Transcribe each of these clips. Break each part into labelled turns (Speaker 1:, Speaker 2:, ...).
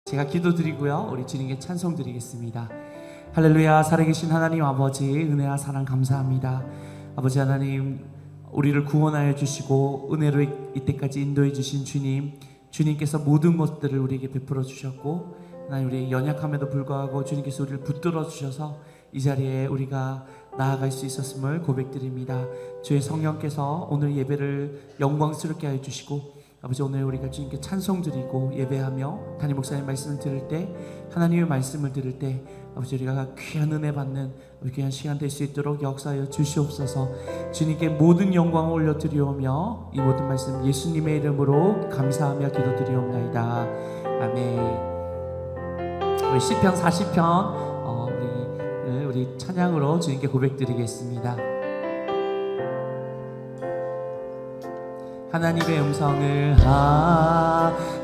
Speaker 1: 제가 기도드리고요, 우리 주님께 찬송 드리겠습니다. 할렐루야. 살아계신 하나님 아버지, 은혜와 사랑 감사합니다. 아버지 하나님, 우리를 구원하여 주시고 은혜로 이때까지 인도해 주신 주님, 주님께서 모든 것들을 우리에게 베풀어 주셨고, 하나님, 우리의 연약함에도 불구하고 주님께서 우리를 붙들어 주셔서 이 자리에 우리가 나아갈 수 있었음을 고백드립니다. 주의 성령께서 오늘 예배를 영광스럽게 하여 주시고, 아버지, 오늘 우리가 주님께 찬송 드리고 예배하며 담임 목사님 말씀을 들을 때, 하나님의 말씀을 들을 때 아버지, 우리가 귀한 은혜 받는 우리 귀한 시간 될 수 있도록 역사하여 주시옵소서. 주님께 모든 영광을 올려드리오며 이 모든 말씀 예수님의 이름으로 감사하며 기도드리옵나이다. 아멘. 우리 시편 40편 우리 찬양으로 주님께 고백드리겠습니다. 하나님의 음성을,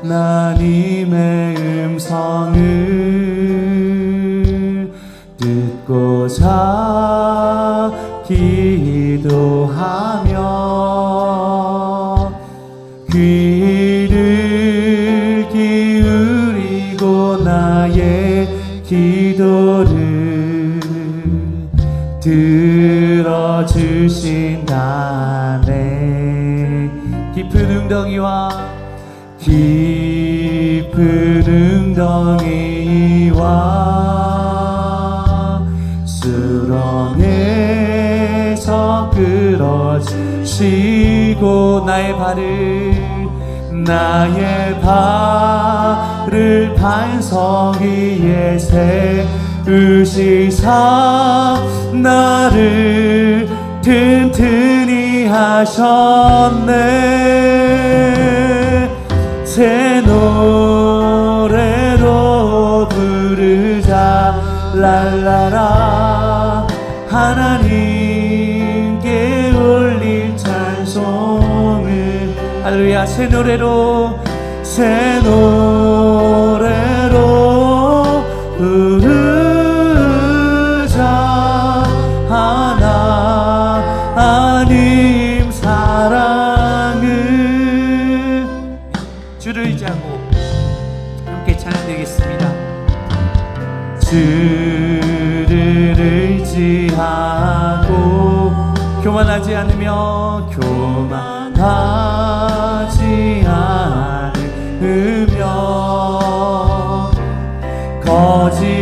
Speaker 1: 하나님의 음성을 듣고자 기도하며 귀를 기울이고 나의 기도를 들어주신다네. 깊은 웅덩이와 수렁에서 끌어주시고 나의 발을 반석 위에 세우시사 나를 튼튼히 하셨네. 새 노래로 부르자 랄라라. 하나님께 올릴 찬송을, 할렐루야. 새 노래로 부르자 하나님 사랑을. 주를 의지하고 함께 찬양드리겠습니다. 주를 의지하고 교만하지 않으며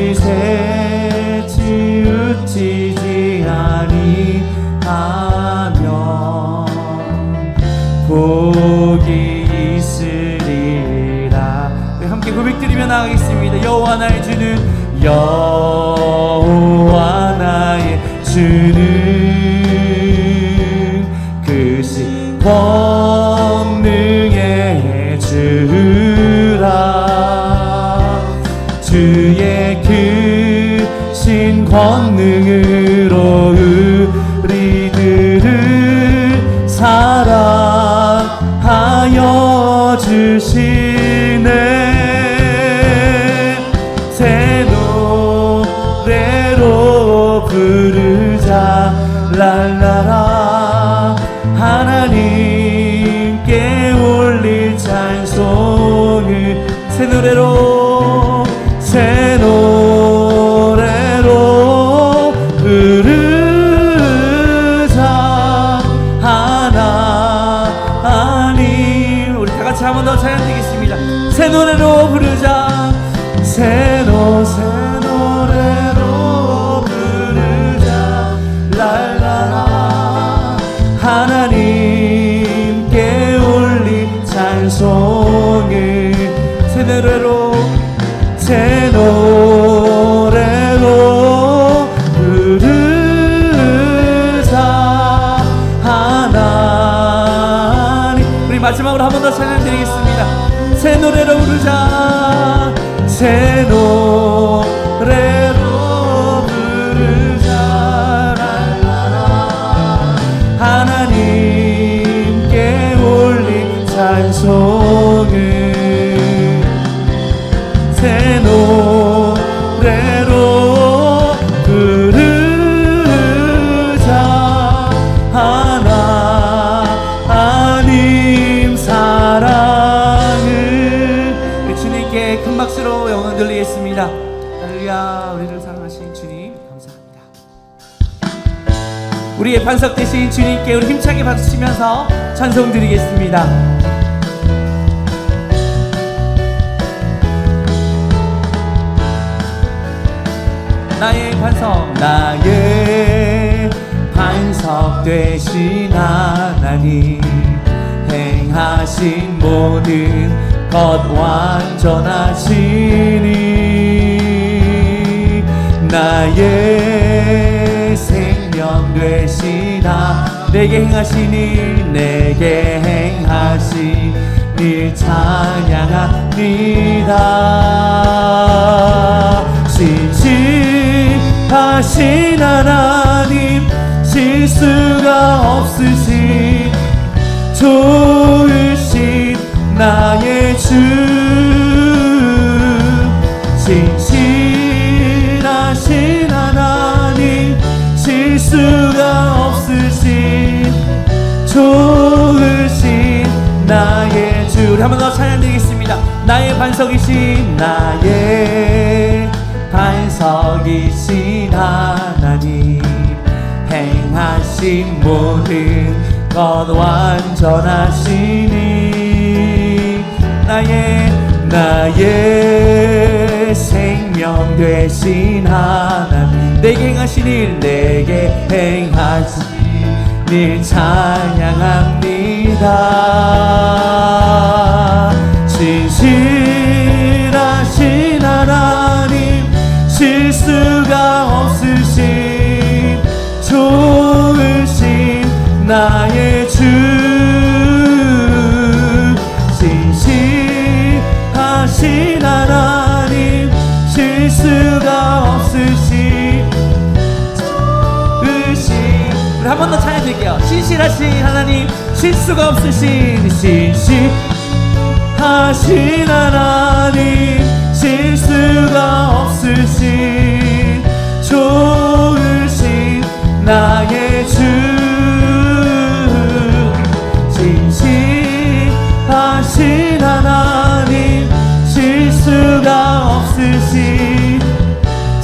Speaker 1: 거짓에 치우치지 아니하며 복이 있으리라. 함께 고백드리며 나가겠습니다. 여호와 나의 주는 크신 권능의 주라. 주의 크신 권능으로 우리들을 사랑하여 주시네. 새 노래로 부르자 랄라라. 하나님께 올릴 찬송을 새 노래로 부르자 하나님. 우리 다 같이 한 번 더 찬양드리겠습니다. 새 노래로 부르자. 새 노래로 부르자 랄라라. 하나님께 올린 찬송을 새 노래로 부르자 하나님. 우리 마지막으로 한 번 더 찬양드리겠습니다. 새 노래로 부르자. 새 노래로 부르자 랄라라. 하나님께 올린 찬송을 새 노래로 부르자 하나님 사랑을. 주님 주님께 큰 박수로 영광 돌리겠습니다. 할렐루야. 우리를 사랑하신 주님 감사합니다. 우리의 반석 되신 주님께 우리 힘차게 박수 치면서 찬송 드리겠습니다. 나의 반석, 나의 반석 되신 하나님, 행하신 모든 것 완전하시니, 나의 생명 되신 내게 행하신 일, 내게 행하신 일 찬양합니다. 신실하신 하나님, 실수가 없으신 좋으신 나의 주, 신실하신 하나님, 실수가 없으신 좋으신 나의 주. 우리 한 번 더 찬양 드리겠습니다. 나의 반석이신, 나의 반석이신 하나님, 행하신 모든 것 완전하시니, 나의 생명 되신 하나님, 내게 행하신 일, 내게 행하신 일 찬양합니다. 신실하신 하나님, 실수가 없으신 좋으신 나의 주, 신실하신 하나님, 실수가 없으신 좋으신. 우리 한 번 더 찬양 드릴게요. 신실하신 하나님, 실수가 없으신, 신실하신 하나님, 실수가 없으신 좋으신 나의 주, 신실하신 하나님, 실수가 없으신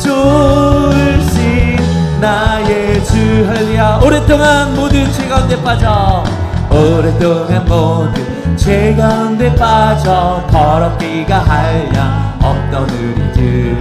Speaker 1: 좋으신 나의 주. 할렐루야. 오랫동안 모든 죄 가운데 빠져, 오랫동안 모든 죄 가운데 빠져 더럽기가 한량 없던 우리들,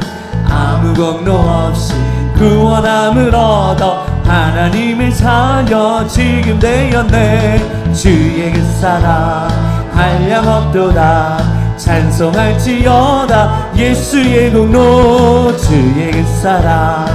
Speaker 1: 아무 공로 없이 구원함을 얻어 하나님의 자녀 지금 되었네. 주의 그 사랑 한량 없도다, 찬송할지어다 예수의 공로. 주의 그 사랑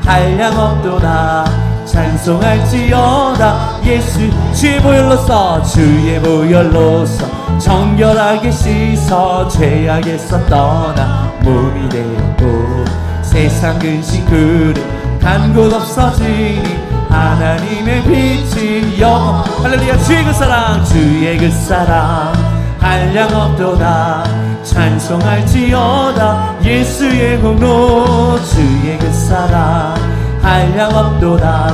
Speaker 1: 한량 없도다, 찬송할지어다 예수. 주의 보혈로서, 주의 보혈로서 정결하게 씻어 죄악에서 떠나 몸이 되었고, 세상 근심 그릇 간 곳 없어지니 하나님의 빛이 영원. 할렐루야. 주의 그 사랑, 주의 그 사랑 한량 없도다, 찬송할지어다 예수의 공로. 주의 그 사랑 한량 없도다,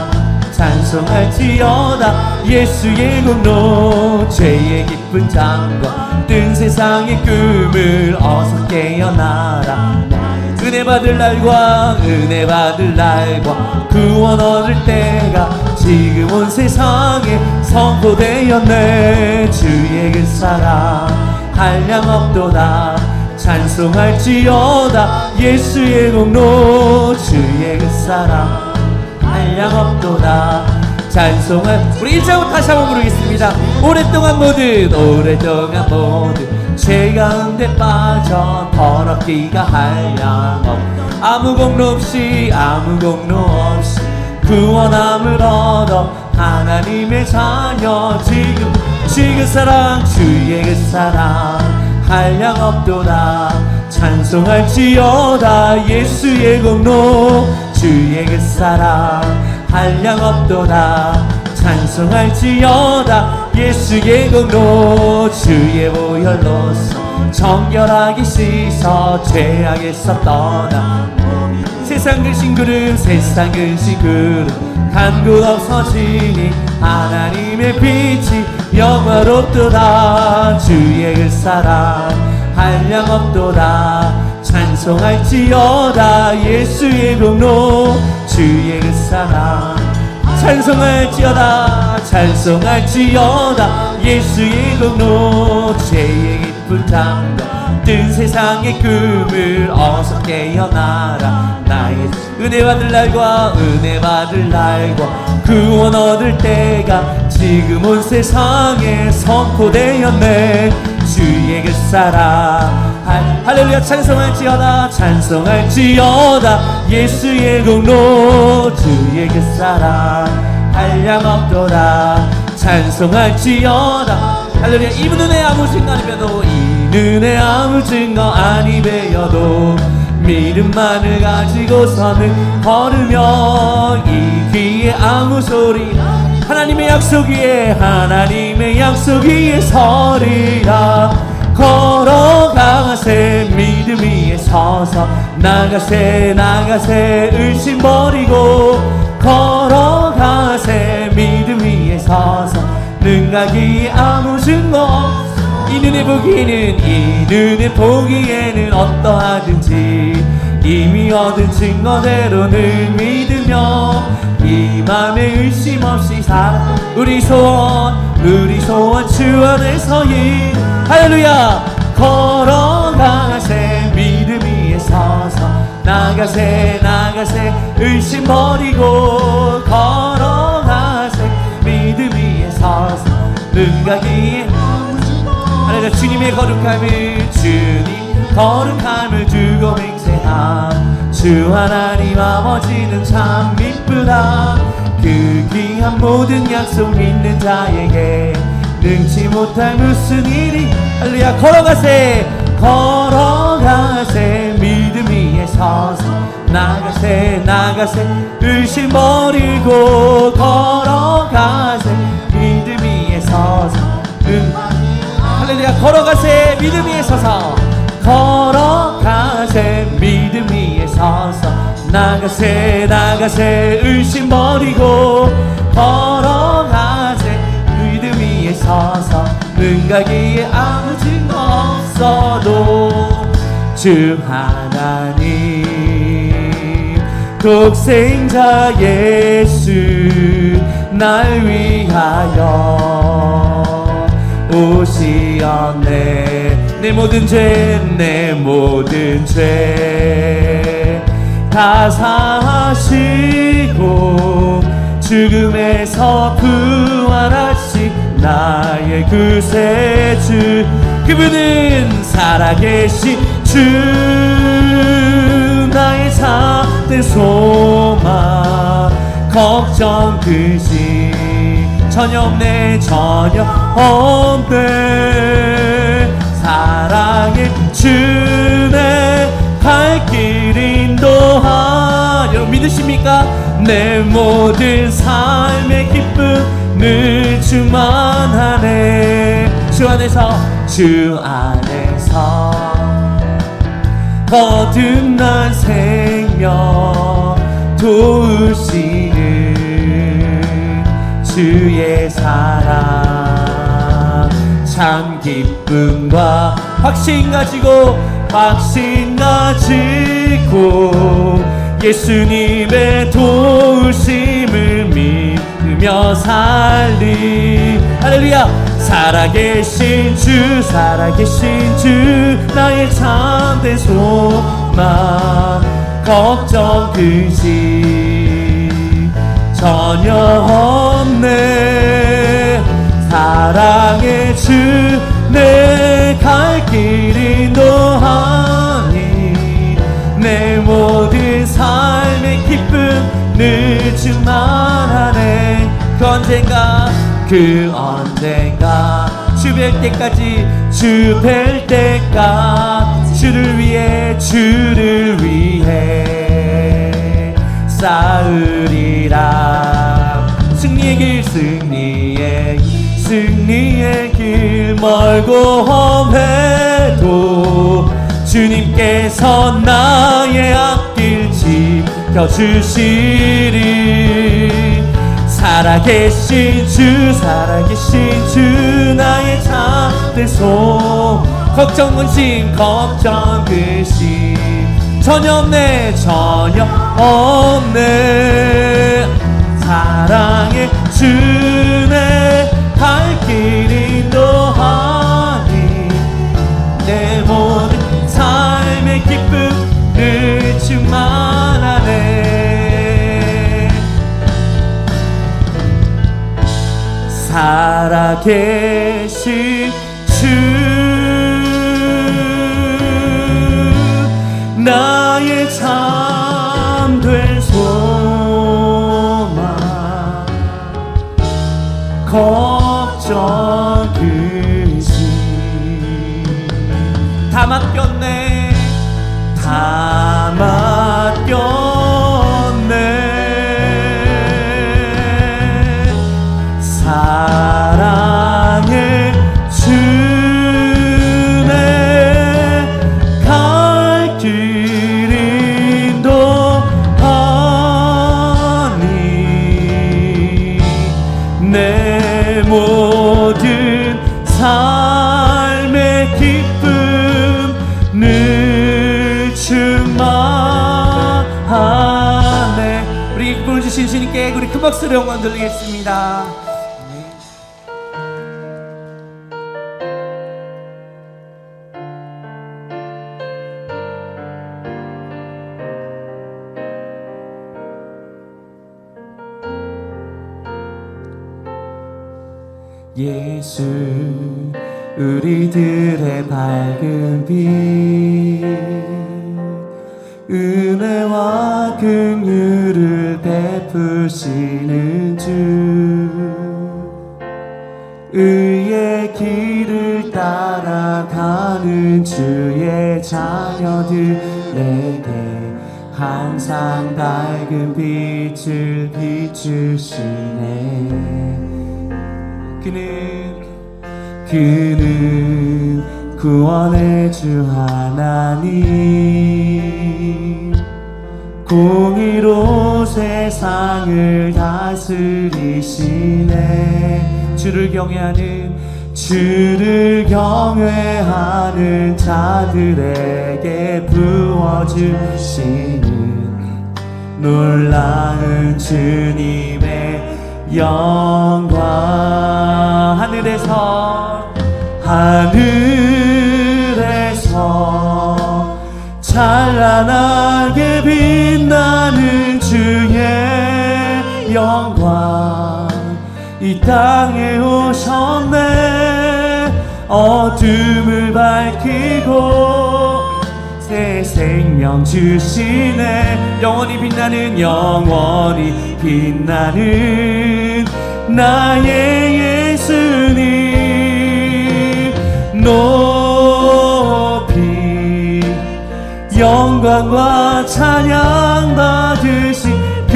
Speaker 1: 찬송할지어다 예수의 공로. 죄의 깊은 잠과 뜬 세상의 꿈을 어서 깨어나라. 은혜 받을 날과 은혜 받을 날과 구원 얻을 때가 지금 온 세상에 선포되었네. 주의 그 사랑 한량 없도다, 찬송할지어다 예수의 공로. 주의 그 사랑 한량 없도다, 찬송할. 우리 1절부터 다시 한번 부르겠습니다. 오랫동안 모든 죄 가운데 빠져 더럽기가 한량 없, 아무 공로 없이 구원함을 얻어 하나님의 자녀 지금. 주의 그 사랑, 주의 그 사랑 한량 없도다, 찬송할지어다 예수의 공로. 주의 그 사랑 한량 없도다, 찬송할지어다 예수의 공로. 주의 보혈로서 정결하게 씻어 죄악에서 떠나 세상 근심 그릇 간 곳 없어지니 하나님의 빛이 영화롭도다. 주의 그 사랑 한량 없도다. 찬송할지어다 예수의 공로 주의 그 사랑. 찬송할지어다 찬송할지어다 예수의 공로 죄의 깊은 담가 뜬 세상의 꿈을 어서 깨어나라. 나의 은혜 받을 날과 은혜 받을 날과 구원 얻을 때가 지금 온 세상에 선포되었네. 주의 그 사랑. 할렐루야. 찬송할지어다 찬송할지어다 예수의 공로 주의 그 사랑. 한량 없도다. 찬송할지어다. 할렐루야. 이 눈에 아무 증거 아니며도 이 눈에 아무 증거 아니 배여도 믿음만을 가지고서는 걸으며 이 귀에 아무 소리 하나님의 약속 위에 하나님의 약속 위에 서리라. 걸어가세 믿음 위에 서서 나가세 나가세 의심 버리고 걸어가세 믿음 위에 서서 능가기에 아무 증거 없어. 이 눈에 보기에는 이 눈에 보기에는 어떠하든지 이미 얻은 증거대로는 믿으며 이 맘에 의심 없이 살아. 우리 소원 주 안에서 일. 할렐루야. 걸어가세 믿음 위에 서서 나가세 나가세 의심 버리고 걸어가세 믿음 위에 서서 능가기에 하나님 주님의 거룩함을 주님 거룩함을 두고 맹세함. 주 하나님 아버지는 참 이쁘다. 그 귀한 모든 약속 믿는 자에게 능치 못할 무슨 일이. 할렐루야. 걸어가세 걸어가세 믿음 위에 서서 나가세 나가세 의심 버리고 걸어가세 믿음 위에 서서 할렐루야. 걸어가세 믿음 위에 서서 걸어가세 믿음 위에 서서 나가세 나가세 의심 버리고 걸어가세 믿음 위에 서서 능가기에 아무 증거 없어도 주 하나님 독생자 예수 날 위하여 오시었네. 내 모든 죄 다 사하시고 죽음에서 부활하신 나의 구세주. 그분은 살아계신 주 나의 참된 소망. 걱정 근심 전혀 없네 전혀 없네. 사랑의 주내 갈 길 인도하려. 믿으십니까? 내 모든 삶의 기쁨을 충만하네. 주 안에서 거듭난 생명 도우시는 주의 사랑. 참 기쁨과 확신 가지고 예수님의 도우심을 믿으며 살리. 할렐루야. 살아계신 주 나의 참된 소망. 걱정 근심 전혀 없네. 사랑의 주 내 갈 길 인도하니 내 모든 삶의 기쁨을 충만하네. 그 언젠가 주 뵐 때까지 주를 위해 싸우리라. 승리의 길 멀고 험해도 주님께서 나의 앞길 지켜주시리. 살아계신 주 나의 참된 소망. 걱정 근심 전혀 없네 전혀 없네. 사랑의 주내 갈 길 인도하니 내 모든 삶의 기쁨을 충만하네. 살아계신 주 나의 참된 소망 걱정 근심 다 맡겼네 다 맡겼네. 사랑의 주내 갈 길 인도하니 내 모든 삶의 기쁨을 충만하네. 우리 기쁨을 주신 주님께 우리 큰 박수로 영광 돌리겠습니다. 예수 우리들의 밝은 빛 은혜와 긍휼을 베푸시는 주 의의 길을 따라가는 주의 자녀들에게 항상 밝은 빛을 비추시네. 그는 구원의 주 하나님 공의로 세상을 다스리시네. 주를 경외하는 자들에게 부어주시는 놀라운 주님의 영광. 하늘에서 찬란하게 빛나는 주의 영광 이 땅에 오셨네. 어둠을 밝히고 새 생명 주시네. 영원히 빛나는 나의 예수님 높이 영광과 찬양 받으신 그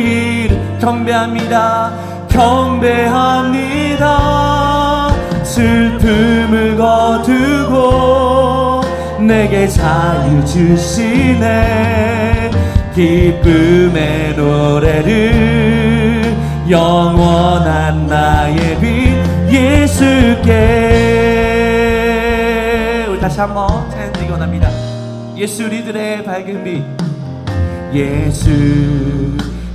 Speaker 1: 이름 경배합니다. 슬픔을 거두고 내게 자유 주시네. 기쁨의 노래를 영원한 나의 빛 예수께. 우리 다시 한번 찬양드리기 원합니다. 예수 우리들의 밝은 빛 예수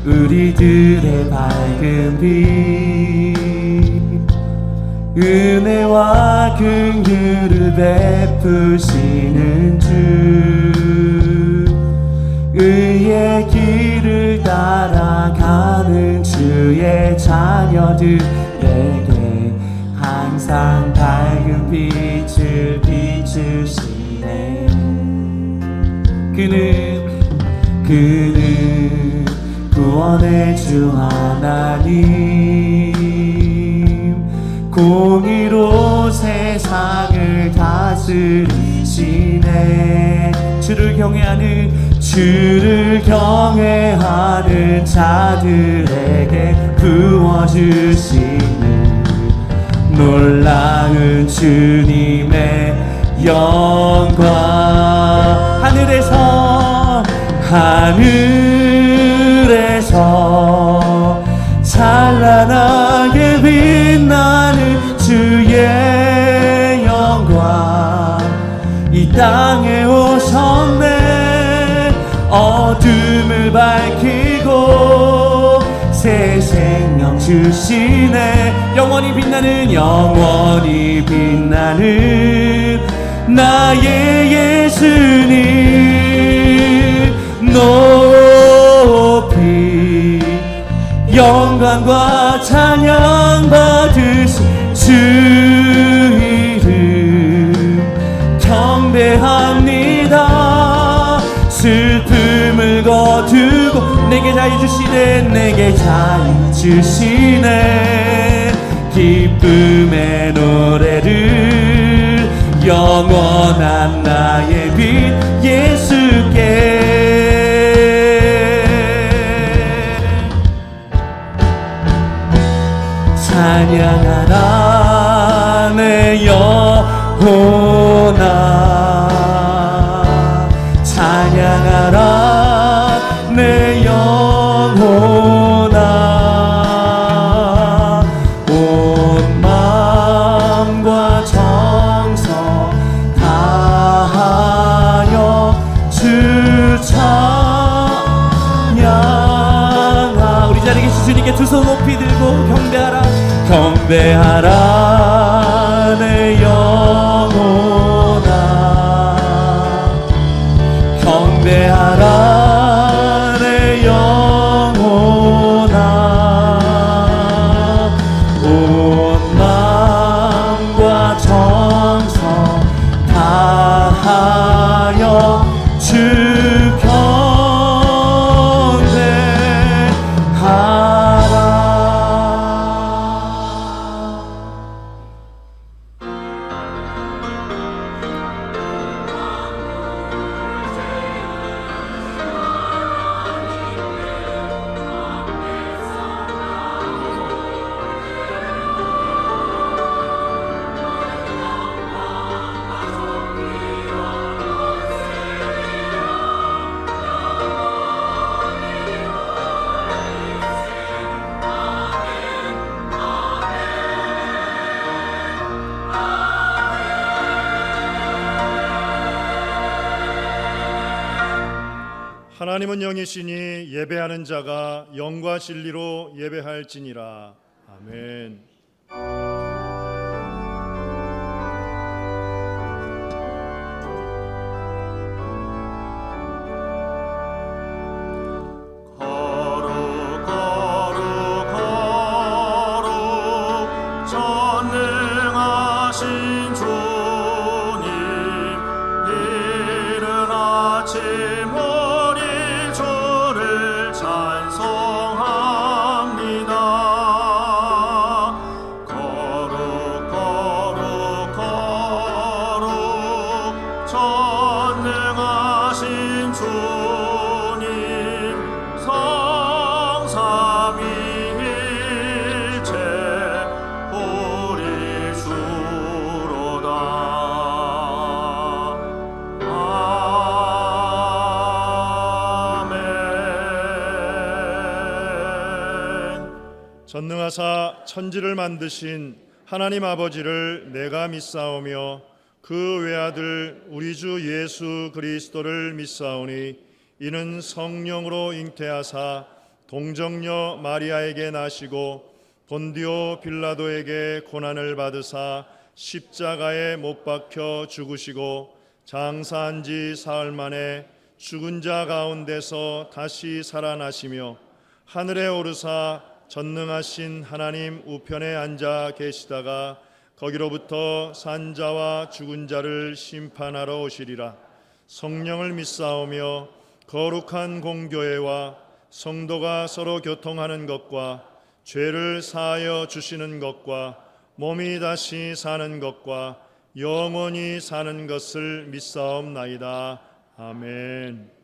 Speaker 1: 우리들의 밝은 빛 은혜와 긍휼을 베푸시는 주 의의 길을 따라가는 주의 자녀들에게 항상 밝은 빛을 비추시네. 그는 구원의 주 하나님 공의로 세상을 다스리시네. 주를 경외하는 자들에게 부어주시는 놀라운 주님의 영광. 하늘에서 찬란하게 빛나는 주의 영광 이 땅에 오셨네. 어둠을 밝히고 새 생명 주시네. 영원히 빛나는 영원히 빛나는 나의 예수님 높이 영광과 찬양 받으신 주 이름 경배합니다. 슬픔을 거두고 내게 자유 주시네. 내게 자유 주시네. 기쁨의 노래를 영원한 나의 빛 예수께 찬양하라 내 영혼아. 찬양하라 내 영혼아. 온 마음과 정성 다하여 주 찬양하. 우리 자리에 계신 주님께 두 손 높이 들고 경배하라. 경배하라 내 영혼아. 경배하라 내 영혼아. 온 마음과 정성 다하여 주 경배하라.
Speaker 2: 하나님은 영이시니 예배하는 자가 영과 진리로 예배할지니라. 아멘.
Speaker 3: 전능하신 주님 이른 아침 어린 주를 찬송합니다. 거룩 거룩 거룩 전능하신 주님 성삼위일체
Speaker 2: 전능하사 천지를 만드신 하나님 아버지를 내가 믿사오며 그 외아들 우리 주 예수 그리스도를 믿사오니 이는 성령으로 잉태하사 동정녀 마리아에게 나시고 본디오 빌라도에게 고난을 받으사 십자가에 못 박혀 죽으시고 장사한 지 사흘 만에 죽은 자 가운데서 다시 살아나시며 하늘에 오르사 전능하신 하나님 우편에 앉아 계시다가 거기로부터 산 자와 죽은 자를 심판하러 오시리라. 성령을 믿사오며 거룩한 공교회와 성도가 서로 교통하는 것과 죄를 사하여 주시는 것과 몸이 다시 사는 것과 영원히 사는 것을 믿사옵나이다. 아멘.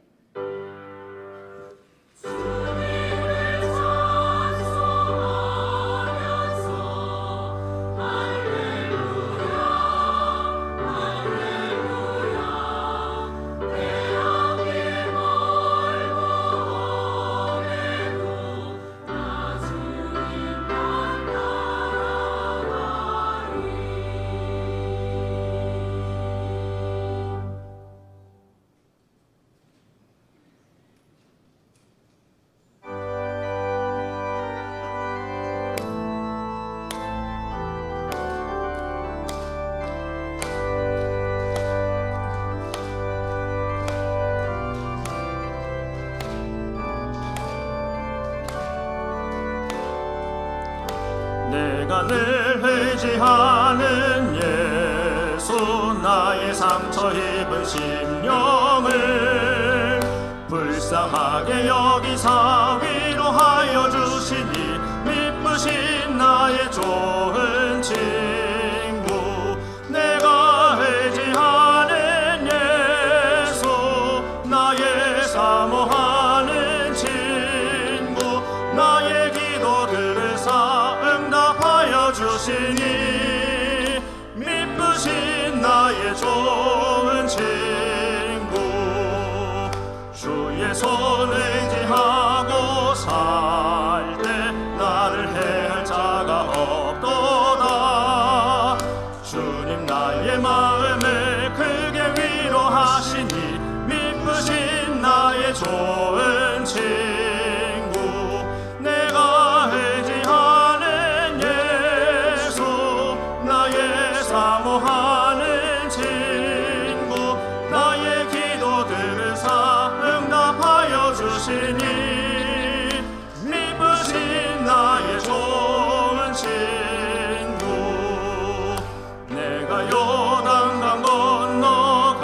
Speaker 3: 인간을 회지하는 예수, 나의 상처 입은 심령을 불쌍하게 여기사 위로하여 주시니 미쁘신 나의 좋은 친구, 내가 회지하는 예수, 나의 사모하는 친구, 나의 기도 들으사 응답하여 주시니 미쁘신 나의 좋은 친구, 주의 손 의지하고 살 때 나를 해할 자가 없도다. 주님 나의 마음을 크게 위로하시니 미쁘신 나의 좋은 친구, 내가 의지하는 예수, 나의 사모하는 친구, 나의 기도 들으사 응답하여 주시니 미쁘신 나의 좋은 친구, 내가 요단강 건너가며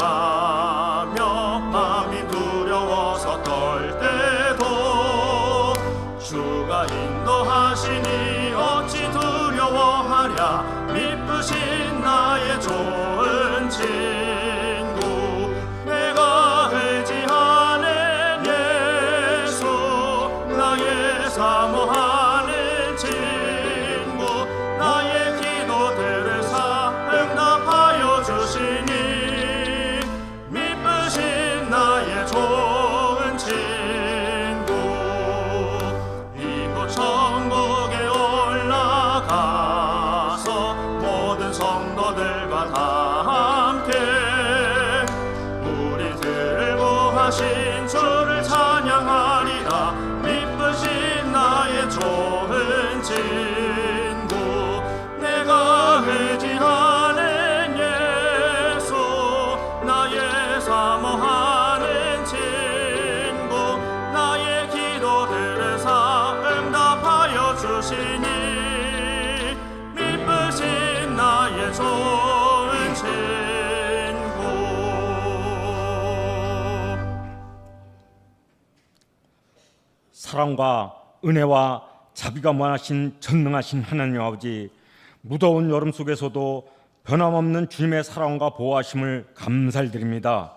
Speaker 3: 마음이 두려워서 떨 때도 주가 인도하시니 어찌 두려워하랴. 미쁘신 나의 좋은 친구, 내가 의지하는 예수, 나의 사모하는 친구, 나의 기도 들으사 응답하여 주시니 미쁘신 나의 좋은 친구, 이곳 천국에 올라가서 모든 성도들과 다 함께 우리들을 구하신 주를 찬양하리라. 미쁘신 나의 좋은 친구, 내가 의지하는 예수, 나의 사모하는 친구, 나의 기도 들으사 응답하여 주시니 미쁘신 나의 좋은 친구.
Speaker 4: 사랑과 은혜와 자비가 무한하신 전능하신 하나님 아버지, 무더운 여름 속에서도 변함없는 주님의 사랑과 보호하심을 감사드립니다.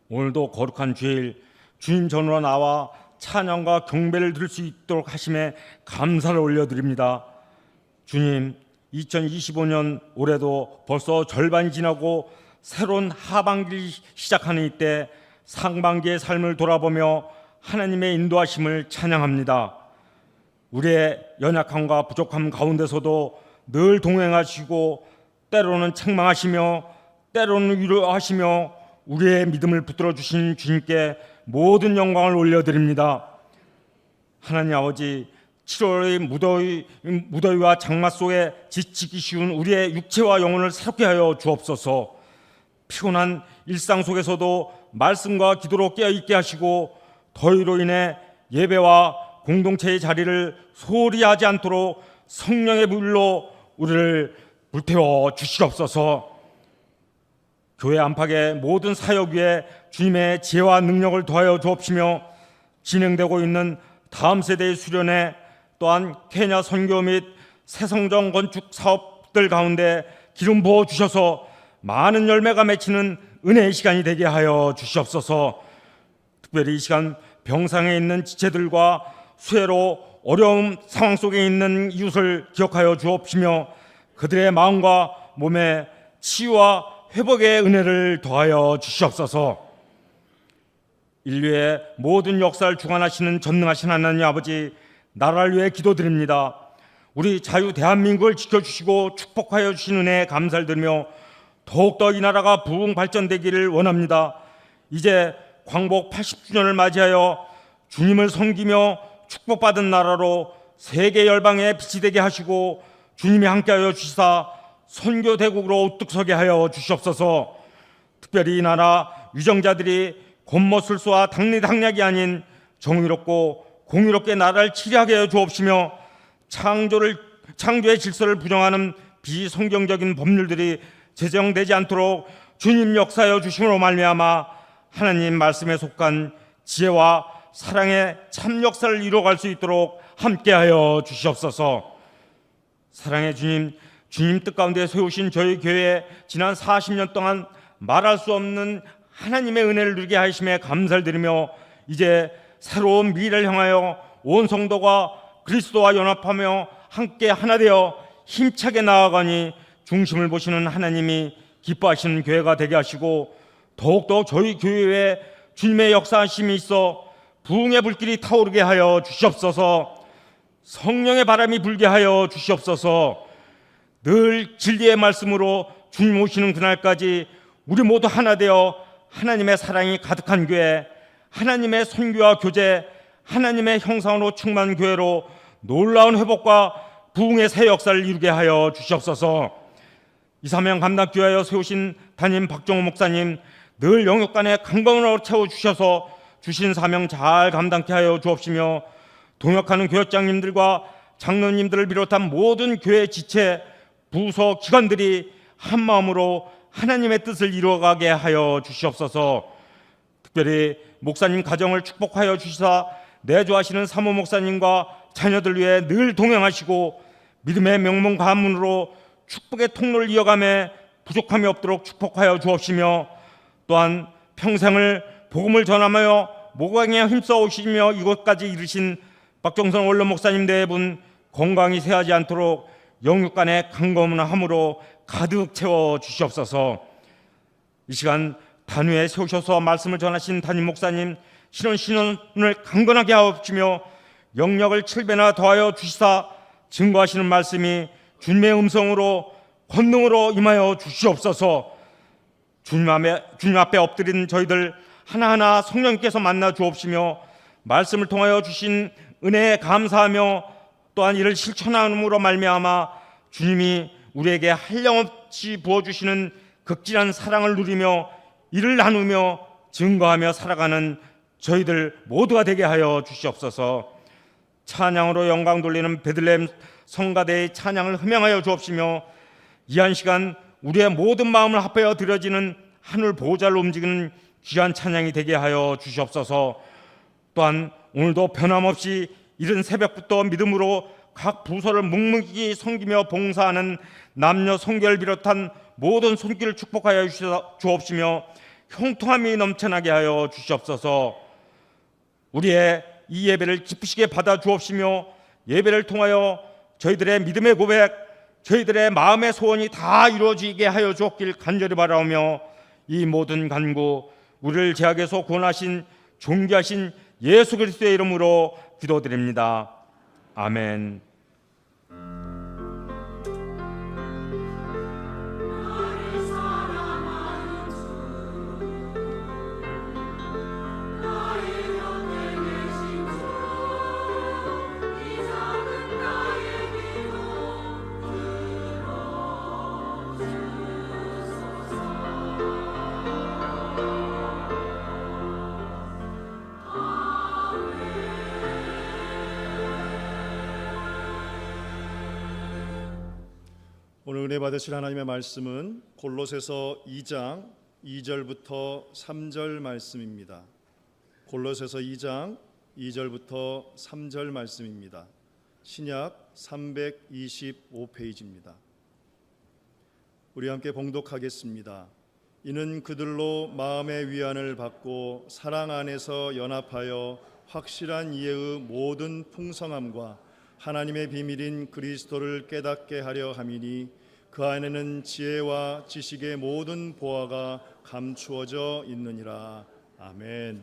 Speaker 4: 오늘도 거룩한 주일 주님 전으로 나와 찬양과 경배를 드릴 수 있도록 하심에 감사를 올려드립니다. 주님, 2025년 올해도 벌써 절반이 지나고 새로운 하반기를 시작하는 이때 상반기의 삶을 돌아보며 하나님의 인도하심을 찬양합니다. 우리의 연약함과 부족함 가운데서도 늘 동행하시고 때로는 책망하시며 때로는 위로하시며 우리의 믿음을 붙들어 주신 주님께 모든 영광을 올려드립니다. 하나님 아버지, 7월의 무더위와 장마 속에 지치기 쉬운 우리의 육체와 영혼을 새롭게 하여 주옵소서. 피곤한 일상 속에서도 말씀과 기도로 깨어있게 하시고 더위로 인해 예배와 공동체의 자리를 소홀히 하지 않도록 성령의 불로 우리를 불태워 주시옵소서. 교회 안팎의 모든 사역 위에 주님의 지혜와 능력을 더하여 주옵시며 진행되고 있는 다음 세대의 수련회, 또한 케냐 선교 및 새성정 건축 사업들 가운데 기름 부어 주셔서 많은 열매가 맺히는 은혜의 시간이 되게 하여 주시옵소서. 특별히 이 시간 병상에 있는 지체들과 수혜로 어려운 상황 속에 있는 이웃을 기억하여 주옵시며 그들의 마음과 몸에 치유와 회복의 은혜를 더하여 주시옵소서. 인류의 모든 역사를 주관하시는 전능하신 하나님 아버지, 나라를 위해 기도드립니다. 우리 자유 대한민국을 지켜주시고 축복하여 주신 은혜에 감사를 드리며 더욱더 이 나라가 부흥 발전되기를 원합니다. 이제 광복 80주년을 맞이하여 주님을 섬기며 축복받은 나라로 세계 열방에 빛이 되게 하시고 주님이 함께하여 주시사 선교 대국으로 우뚝 서게 하여 주시옵소서. 특별히 이 나라 위정자들이 곤모술수와 당리당략이 아닌 정의롭고 공의롭게 나라를 치리하게 하여 주옵시며 창조를 창조의 질서를 부정하는 비성경적인 법률들이 제정되지 않도록 주님 역사하여 주심으로 말미암아 하나님 말씀에 속한 지혜와 사랑의 참 역사를 이루어갈 수 있도록 함께하여 주시옵소서. 사랑의 주님, 주님 뜻 가운데 세우신 저희 교회에 지난 40년 동안 말할 수 없는 하나님의 은혜를 누리게 하심에 감사를 드리며 이제 새로운 미래를 향하여 온 성도가 그리스도와 연합하며 함께 하나 되어 힘차게 나아가니 중심을 보시는 하나님이 기뻐하시는 교회가 되게 하시고 더욱더 저희 교회에 주님의 역사하심이 있어 부흥의 불길이 타오르게 하여 주시옵소서. 성령의 바람이 불게 하여 주시옵소서. 늘 진리의 말씀으로 주님 오시는 그날까지 우리 모두 하나 되어 하나님의 사랑이 가득한 교회, 하나님의 선교와 교제, 하나님의 형상으로 충만한 교회로 놀라운 회복과 부흥의 새 역사를 이루게 하여 주시옵소서. 이 사명 감당기 위하여 세우신 담임 박정호 목사님, 늘 영육간에 강건으로 채워주셔서 주신 사명 잘 감당케 하여 주옵시며 동역하는 교역장님들과 장로님들을 비롯한 모든 교회 지체, 부서, 기관들이 한마음으로 하나님의 뜻을 이루어가게 하여 주시옵소서. 특별히 목사님 가정을 축복하여 주시사 내조하시는 사모 목사님과 자녀들 위해 늘 동행하시고 믿음의 명문 가문으로 축복의 통로를 이어가며 부족함이 없도록 축복하여 주옵시며 또한 평생을 복음을 전하며 목강에 힘써 오시며 이곳까지 이르신 박정선 원로 목사님 네 분 건강히 세하지 않도록 영육간의 강건함으로 가득 채워 주시옵소서. 이 시간 단위에 세우셔서 말씀을 전하신 담임 목사님 신원을 강건하게 하옵시며 영역을 7배나 더하여 주시사 증거하시는 말씀이 주님의 음성으로 권능으로 임하여 주시옵소서. 주님 앞에 엎드린 저희들 하나하나 성령께서 만나 주옵시며 말씀을 통하여 주신 은혜에 감사하며 또한 이를 실천함으로 말미암아 주님이 우리에게 한량없이 부어주시는 극진한 사랑을 누리며 이를 나누며 증거하며 살아가는 저희들 모두가 되게 하여 주시옵소서. 찬양으로 영광 돌리는 베들레헴 성가대의 찬양을 흠양하여 주옵시며 이 한 시간 우리의 모든 마음을 합하여 드려지는 하늘 보호자를 움직이는 귀한 찬양이 되게 하여 주시옵소서. 또한 오늘도 변함없이 이른 새벽부터 믿음으로 각 부서를 묵묵히 섬기며 봉사하는 남녀 성결을 비롯한 모든 손길을 축복하여 주옵시며 형통함이 넘쳐나게 하여 주시옵소서. 우리의 이 예배를 기쁘시게 받아 주옵시며 예배를 통하여 저희들의 믿음의 고백, 저희들의 마음의 소원이 다 이루어지게 하여 주옵길 간절히 바라오며 이 모든 간구 우리를 죄악에서 구원하신 존귀하신 예수 그리스도의 이름으로 기도드립니다. 아멘.
Speaker 2: 오늘 은혜 받으실 하나님의 말씀은 골로새서 2장 2절부터 3절 말씀입니다. 골로새서 2장 2절부터 3절 말씀입니다. 신약 325페이지입니다. 우리 함께 봉독하겠습니다. 이는 그들로 마음의 위안을 받고 사랑 안에서 연합하여 확실한 이해의 모든 풍성함과 하나님의 비밀인 그리스도를 깨닫게 하려 함이니 그 안에는 지혜와 지식의 모든 보화가 감추어져 있느니라. 아멘.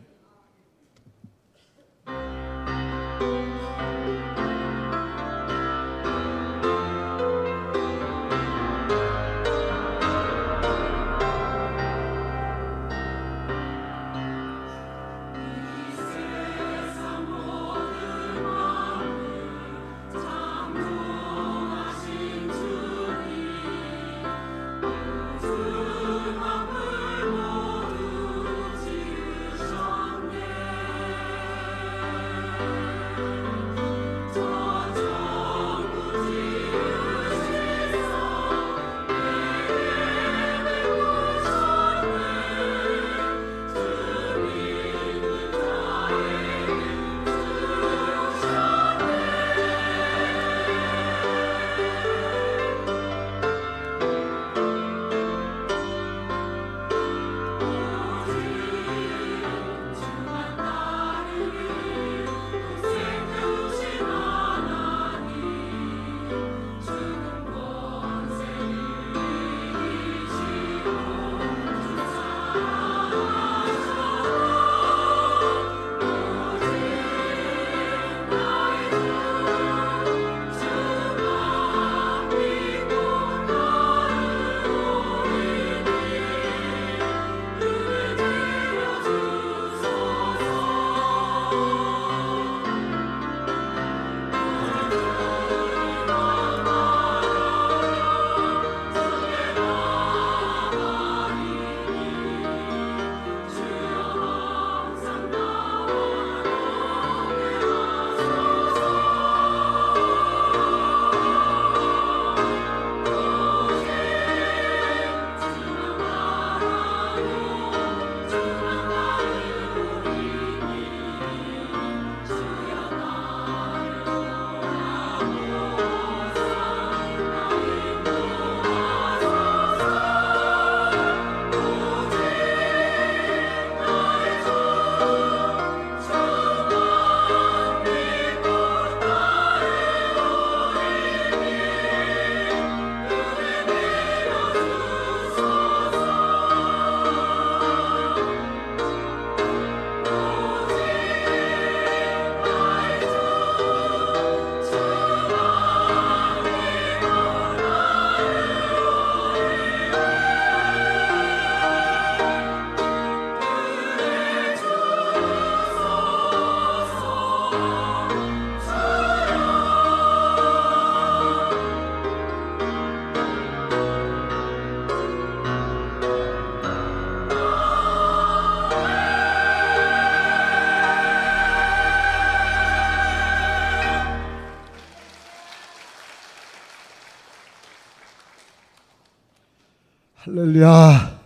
Speaker 5: 할렐루야.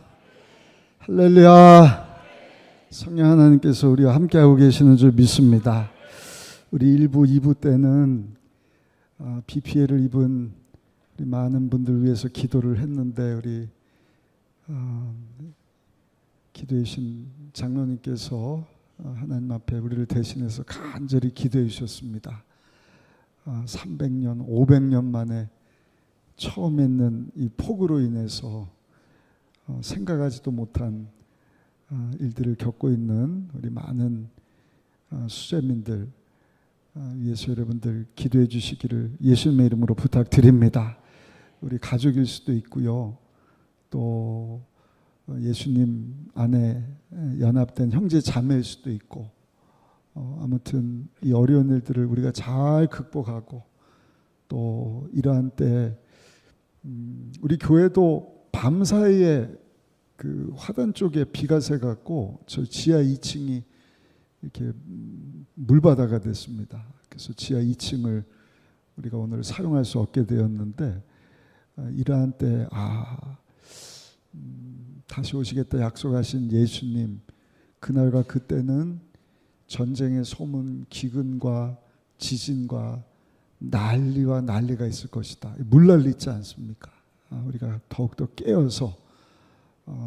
Speaker 5: 할렐루야. 성령 하나님께서 우리와 함께하고 계시는 줄 믿습니다. 우리 1부, 2부 때는 비 피해를 입은 우리 많은 분들 위해서 기도를 했는데 우리 기도해 주신 장로님께서 하나님 앞에 우리를 대신해서 간절히 기도해 주셨습니다. 300년, 500년 만에 처음 있는 이 폭우로 인해서 생각하지도 못한 일들을 겪고 있는 우리 많은 수재민들 위해서 여러분들 기도해 주시기를 예수님의 이름으로 부탁드립니다. 우리 가족일 수도 있고요. 또 예수님 안에 연합된 형제 자매일 수도 있고 아무튼 이 어려운 일들을 우리가 잘 극복하고 또 이러한 때 우리 교회도 밤사이에 그 화단 쪽에 비가 새갖고 저 지하 2층이 이렇게 물바다가 됐습니다. 그래서 지하 2층을 우리가 오늘 사용할 수 없게 되었는데 이러한 때 다시 오시겠다 약속하신 예수님, 그날과 그때는 전쟁의 소문, 기근과 지진과 난리와 난리가 있을 것이다. 물난리 있지 않습니까? 우리가 더욱더 깨어서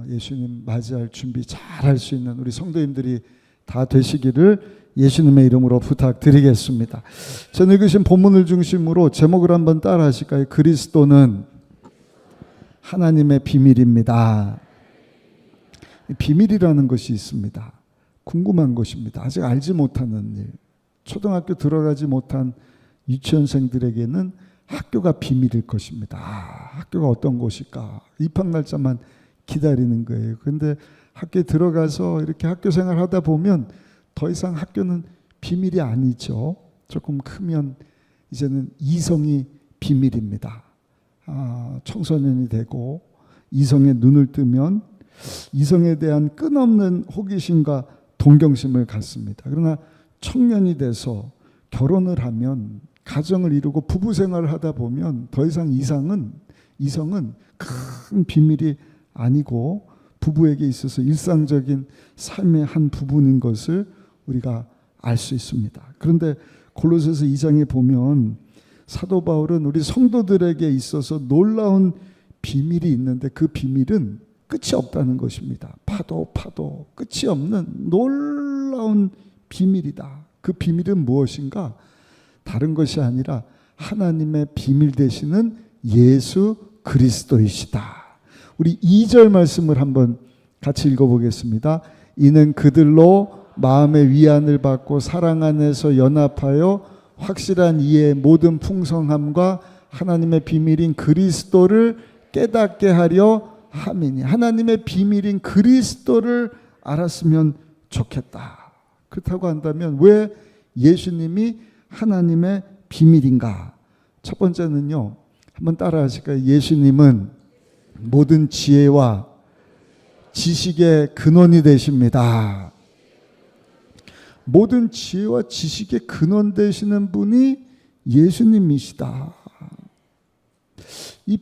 Speaker 5: 예수님 맞이할 준비 잘 할 수 있는 우리 성도님들이 다 되시기를 예수님의 이름으로 부탁드리겠습니다. 전 읽으신 본문을 중심으로 제목을 한번 따라 하실까요? 그리스도는 하나님의 비밀입니다. 비밀이라는 것이 있습니다. 궁금한 것입니다. 아직 알지 못하는 일. 초등학교 들어가지 못한 유치원생들에게는 학교가 비밀일 것입니다. 학교가 어떤 곳일까? 입학 날짜만 기다리는 거예요. 그런데 학교에 들어가서 이렇게 학교 생활 하다 보면 더 이상 학교는 비밀이 아니죠. 조금 크면 이제는 이성이 비밀입니다. 청소년이 되고 이성에 눈을 뜨면 이성에 대한 끝없는 호기심과 동경심을 갖습니다. 그러나 청년이 돼서 결혼을 하면 가정을 이루고 부부 생활을 하다 보면 더 이상 이성은 큰 비밀이 아니고 부부에게 있어서 일상적인 삶의 한 부분인 것을 우리가 알 수 있습니다. 그런데 골로새서 2장에 보면 사도 바울은 우리 성도들에게 있어서 놀라운 비밀이 있는데 그 비밀은 끝이 없다는 것입니다. 파도 끝이 없는 놀라운 비밀이다. 그 비밀은 무엇인가? 다른 것이 아니라 하나님의 비밀 되시는 예수 그리스도이시다. 우리 2절 말씀을 한번 같이 읽어보겠습니다. 이는 그들로 마음의 위안을 받고 사랑 안에서 연합하여 확실한 이해의 모든 풍성함과 하나님의 비밀인 그리스도를 깨닫게 하려 함이니. 하나님의 비밀인 그리스도를 알았으면 좋겠다. 그렇다고 한다면 왜 예수님이 하나님의 비밀인가? 첫 번째는요, 한번 따라 하실까요? 예수님은 모든 지혜와 지식의 근원이 되십니다. 모든 지혜와 지식의 근원 되시는 분이 예수님이시다. 이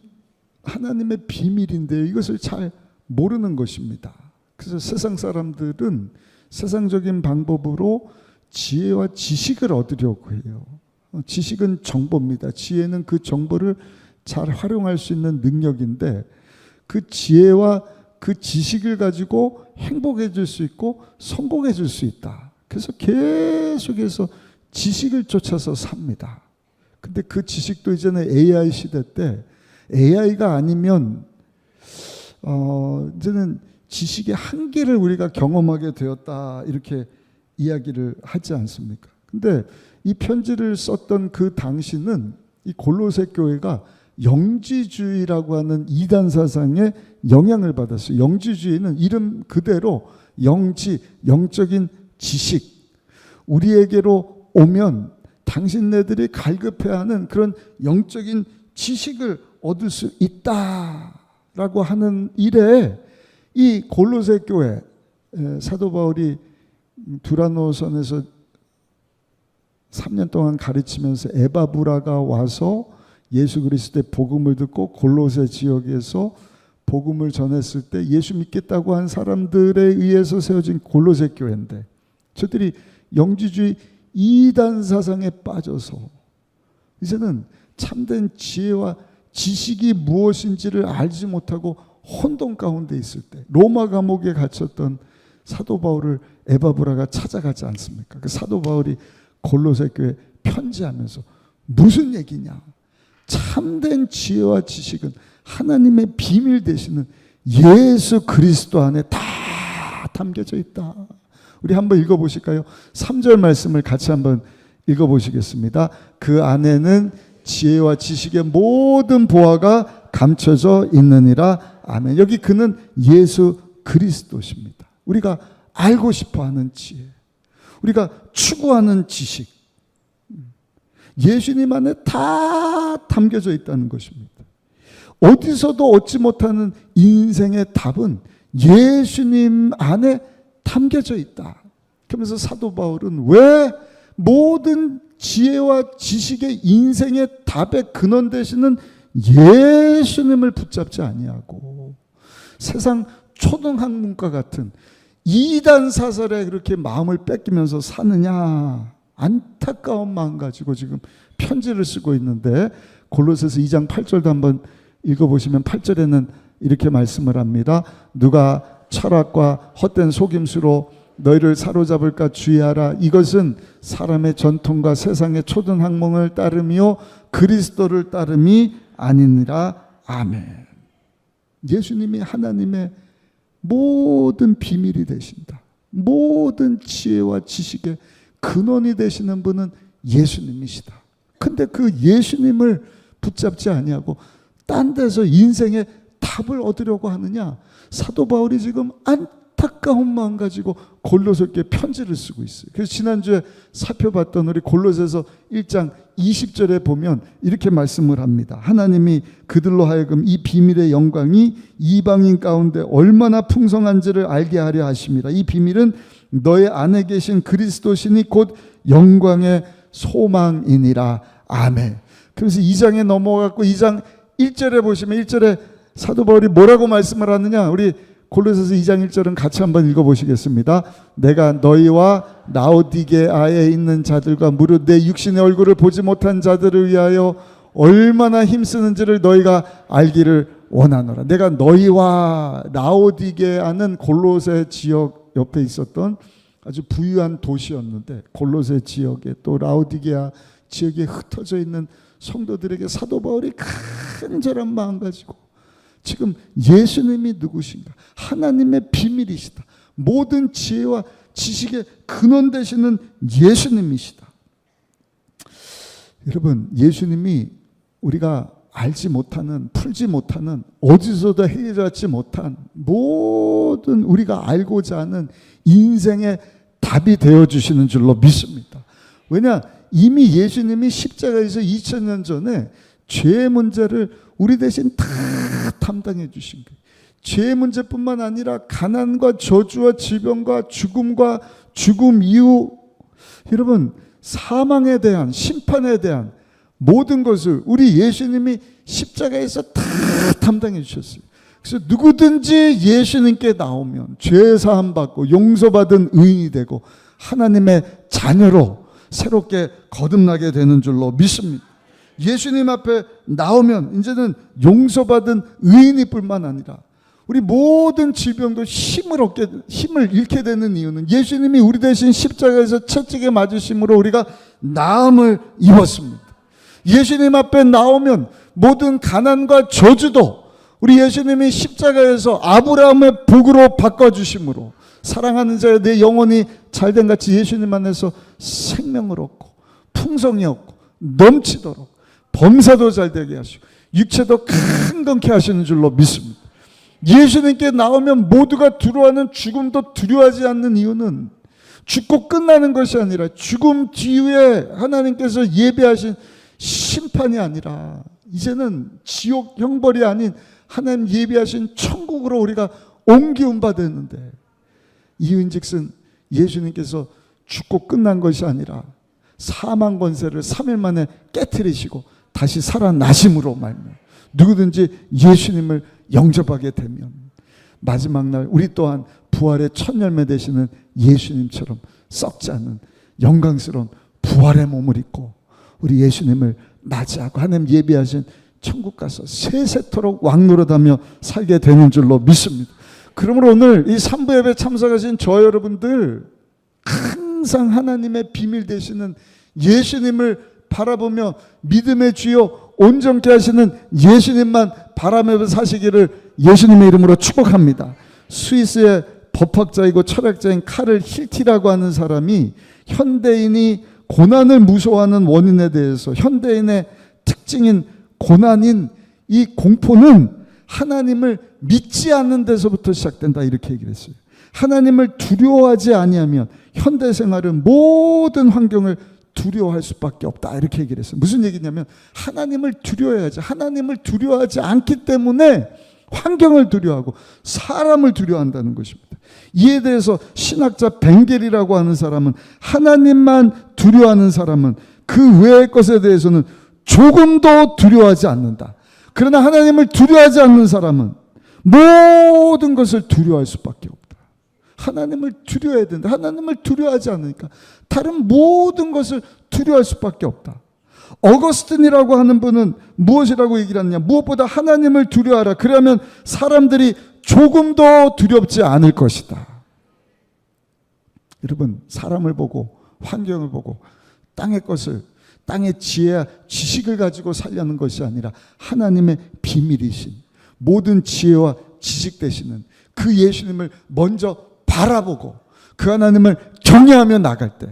Speaker 5: 하나님의 비밀인데요, 이것을 잘 모르는 것입니다. 그래서 세상 사람들은 세상적인 방법으로 지혜와 지식을 얻으려고 해요. 지식은 정보입니다. 지혜는 그 정보를 잘 활용할 수 있는 능력인데 그 지혜와 그 지식을 가지고 행복해질 수 있고 성공해질 수 있다. 그래서 계속해서 지식을 쫓아서 삽니다. 근데 그 지식도 이제는 AI 시대 때 AI가 아니면 이제는 지식의 한계를 우리가 경험하게 되었다, 이렇게 이야기를 하지 않습니까? 근데 이 편지를 썼던 그 당시는 이 골로새 교회가 영지주의라고 하는 이단 사상에 영향을 받았어요. 영지주의는 이름 그대로 영적인 지식, 우리에게로 오면 당신네들이 갈급해하는 그런 영적인 지식을 얻을 수 있다라고 하는 일에 이 골로새 교회, 사도 바울이 두라노선에서 3년 동안 가르치면서 에바브라가 와서 예수 그리스도의 복음을 듣고 골로새 지역에서 복음을 전했을 때 예수 믿겠다고 한 사람들에 의해서 세워진 골로새 교회인데, 저들이 영지주의 이단 사상에 빠져서 이제는 참된 지혜와 지식이 무엇인지를 알지 못하고 혼돈 가운데 있을 때, 로마 감옥에 갇혔던 사도 바울을 에바브라가 찾아가지 않습니까? 그 사도 바울이 골로새 교회에 편지하면서 무슨 얘기냐? 참된 지혜와 지식은 하나님의 비밀 되시는 예수 그리스도 안에 다 담겨져 있다. 우리 한번 읽어보실까요? 3절 말씀을 같이 한번 읽어보시겠습니다. 그 안에는 지혜와 지식의 모든 보화가 감춰져 있느니라. 아멘. 여기 그는 예수 그리스도십니다. 우리가 알고 싶어하는 지혜, 우리가 추구하는 지식, 예수님 안에 다 담겨져 있다는 것입니다. 어디서도 얻지 못하는 인생의 답은 예수님 안에 담겨져 있다. 그러면서 사도 바울은 왜 모든 지혜와 지식의 인생의 답의 근원 되시는 예수님을 붙잡지 아니하고 세상 초등학문과 같은 이단 사설에 그렇게 마음을 뺏기면서 사느냐, 안타까운 마음 가지고 지금 편지를 쓰고 있는데, 골로새서 2장 8절도 한번 읽어보시면 8절에는 이렇게 말씀을 합니다. 누가 철학과 헛된 속임수로 너희를 사로잡을까 주의하라. 이것은 사람의 전통과 세상의 초등학문을 따르며 그리스도를 따름이 아니니라. 아멘. 예수님이 하나님의 모든 비밀이 되신다. 모든 지혜와 지식의 근원이 되시는 분은 예수님이시다. 근데 그 예수님을 붙잡지 아니하고 딴 데서 인생의 답을 얻으려고 하느냐? 사도 바울이 지금 안타까운 마음 가지고 골로새께 편지를 쓰고 있어요. 그래서 지난주에 살펴봤던 우리 골로새서 1장 20절에 보면 이렇게 말씀을 합니다. 하나님이 그들로 하여금 이 비밀의 영광이 이방인 가운데 얼마나 풍성한지를 알게 하려 하심이라. 이 비밀은 너의 안에 계신 그리스도시니 곧 영광의 소망이니라. 아멘. 그래서 2장에 넘어갔고 2장 1절에 보시면 1절에 사도 바울이 뭐라고 말씀을 하느냐? 우리 골로새서 2장 1절은 같이 한번 읽어보시겠습니다. 내가 너희와 라오디게아에 있는 자들과 무릇 내 육신의 얼굴을 보지 못한 자들을 위하여 얼마나 힘쓰는지를 너희가 알기를 원하노라. 내가 너희와 라오디게아는 골로새 지역 옆에 있었던 아주 부유한 도시였는데, 골로새 지역에 또 라오디게아 지역에 흩어져 있는 성도들에게 사도 바울이 간절한 마음 가지고 지금 예수님이 누구신가? 하나님의 비밀이시다. 모든 지혜와 지식의 근원 되시는 예수님이시다. 여러분, 예수님이 우리가 알지 못하는, 풀지 못하는, 어디서도 해결하지 못한 모든 우리가 알고자 하는 인생의 답이 되어주시는 줄로 믿습니다. 왜냐? 이미 예수님이 십자가에서 2000년 전에 죄의 문제를 우리 대신 다 담당해 주신 거예요. 죄의 문제뿐만 아니라 가난과 저주와 질병과 죽음과 죽음 이후, 여러분, 사망에 대한, 심판에 대한 모든 것을 우리 예수님이 십자가에서 다 담당해 주셨어요. 그래서 누구든지 예수님께 나오면 죄 사함 받고 용서받은 의인이 되고 하나님의 자녀로 새롭게 거듭나게 되는 줄로 믿습니다. 예수님 앞에 나오면 이제는 용서받은 의인이 뿐만 아니라 우리 모든 질병도 힘을 잃게 되는 이유는 예수님이 우리 대신 십자가에서 채찍에 맞으심으로 우리가 나음을 입었습니다. 예수님 앞에 나오면 모든 가난과 저주도 우리 예수님이 십자가에서 아브라함의 복으로 바꿔주심으로 사랑하는 자여 내 영혼이 잘된 같이 예수님 안에서 생명을 얻고 풍성히 얻고 넘치도록 범사도 잘되게 하시고 육체도 강건케 하시는 줄로 믿습니다. 예수님께 나오면 모두가 두려워하는 죽음도 두려워하지 않는 이유는 죽고 끝나는 것이 아니라 죽음 뒤에 하나님께서 예배하신 심판이 아니라 이제는 지옥 형벌이 아닌 하나님 예비하신 천국으로 우리가 옮기움 받았는데, 이유인즉슨 예수님께서 죽고 끝난 것이 아니라 사망 권세를 3일 만에 깨트리시고 다시 살아나심으로 말미암아 누구든지 예수님을 영접하게 되면 마지막 날 우리 또한 부활의 첫 열매 되시는 예수님처럼 썩지 않는 영광스러운 부활의 몸을 입고 우리 예수님을 맞이하고 하나님 예비하신 천국 가서 세세토록 왕노릇하며 살게 되는 줄로 믿습니다. 그러므로 오늘 이 3부 예배 참석하신 저 여러분들 항상 하나님의 비밀 되시는 예수님을 바라보며 믿음의 주여 온전케 하시는 예수님만 바라며 사시기를 예수님의 이름으로 축복합니다. 스위스의 법학자이고 철학자인 카를 힐티라고 하는 사람이 현대인이 고난을 무서워하는 원인에 대해서 현대인의 특징인 고난인 이 공포는 하나님을 믿지 않는 데서부터 시작된다 이렇게 얘기를 했어요. 하나님을 두려워하지 아니하면 현대 생활은 모든 환경을 두려워할 수밖에 없다 이렇게 얘기를 했어요. 무슨 얘기냐면 하나님을 두려워해야지. 하나님을 두려워하지 않기 때문에 환경을 두려워하고 사람을 두려워한다는 것입니다. 이에 대해서 신학자 벵겔이라고 하는 사람은 하나님만 두려워하는 사람은 그 외의 것에 대해서는 조금도 두려워하지 않는다. 그러나 하나님을 두려워하지 않는 사람은 모든 것을 두려워할 수밖에 없다. 하나님을 두려워해야 된다. 하나님을 두려워하지 않으니까 다른 모든 것을 두려워할 수밖에 없다. 어거스틴이라고 하는 분은 무엇이라고 얘기를 하느냐? 무엇보다 하나님을 두려워하라. 그러면 사람들이 조금도 두렵지 않을 것이다. 여러분, 사람을 보고 환경을 보고 땅의 것을 땅의 지혜와 지식을 가지고 살려는 것이 아니라 하나님의 비밀이신 모든 지혜와 지식 되시는 그 예수님을 먼저 바라보고 그 하나님을 경외하며 나갈 때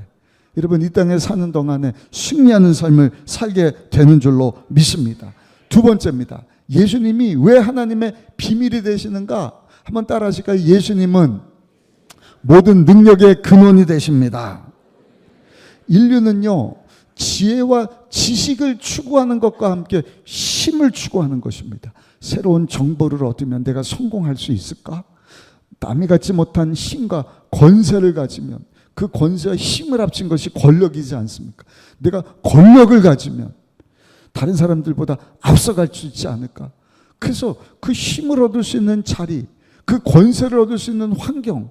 Speaker 5: 여러분 이 땅에 사는 동안에 승리하는 삶을 살게 되는 줄로 믿습니다. 두 번째입니다. 예수님이 왜 하나님의 비밀이 되시는가? 한번 따라 하실까요? 예수님은 모든 능력의 근원이 되십니다. 인류는요 지혜와 지식을 추구하는 것과 함께 힘을 추구하는 것입니다. 새로운 정보를 얻으면 내가 성공할 수 있을까? 남이 갖지 못한 힘과 권세를 가지면 그 권세와 힘을 합친 것이 권력이지 않습니까? 내가 권력을 가지면 다른 사람들보다 앞서갈 수 있지 않을까? 그래서 그 힘을 얻을 수 있는 자리, 그 권세를 얻을 수 있는 환경,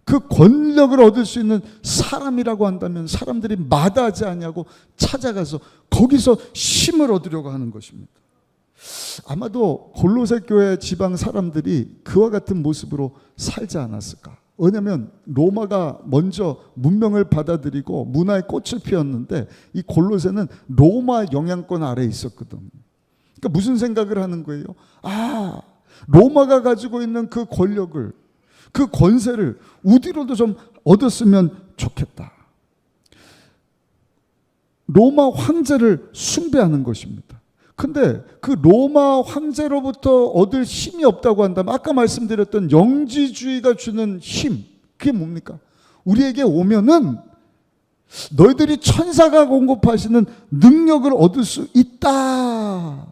Speaker 5: 그 권력을 얻을 수 있는 사람이라고 한다면 사람들이 마다하지 않냐고 찾아가서 거기서 힘을 얻으려고 하는 것입니다. 아마도 골로새 교회 지방 사람들이 그와 같은 모습으로 살지 않았을까? 왜냐하면 로마가 먼저 문명을 받아들이고 문화의 꽃을 피웠는데 이 골로새는 로마 영향권 아래에 있었거든. 그러니까 무슨 생각을 하는 거예요? 아, 로마가 가지고 있는 그 권력을, 그 권세를 우디로도 좀 얻었으면 좋겠다. 로마 황제를 숭배하는 것입니다. 근데 그 로마 황제로부터 얻을 힘이 없다고 한다면 아까 말씀드렸던 영지주의가 주는 힘, 그게 뭡니까? 우리에게 오면은 너희들이 천사가 공급하시는 능력을 얻을 수 있다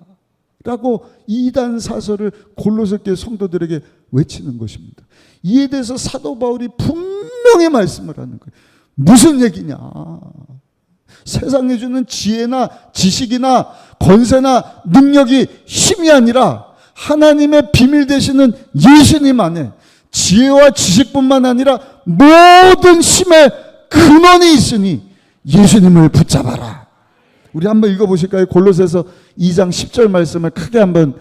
Speaker 5: 라고 이단 사설을 골로새 교회 성도들에게 외치는 것입니다. 이에 대해서 사도 바울이 분명히 말씀을 하는 거예요. 무슨 얘기냐? 세상에 주는 지혜나 지식이나 권세나 능력이 힘이 아니라 하나님의 비밀 되시는 예수님 안에 지혜와 지식뿐만 아니라 모든 힘의 근원이 있으니 예수님을 붙잡아라. 우리 한번 읽어보실까요? 골로새서 2장 10절 말씀을 크게 한번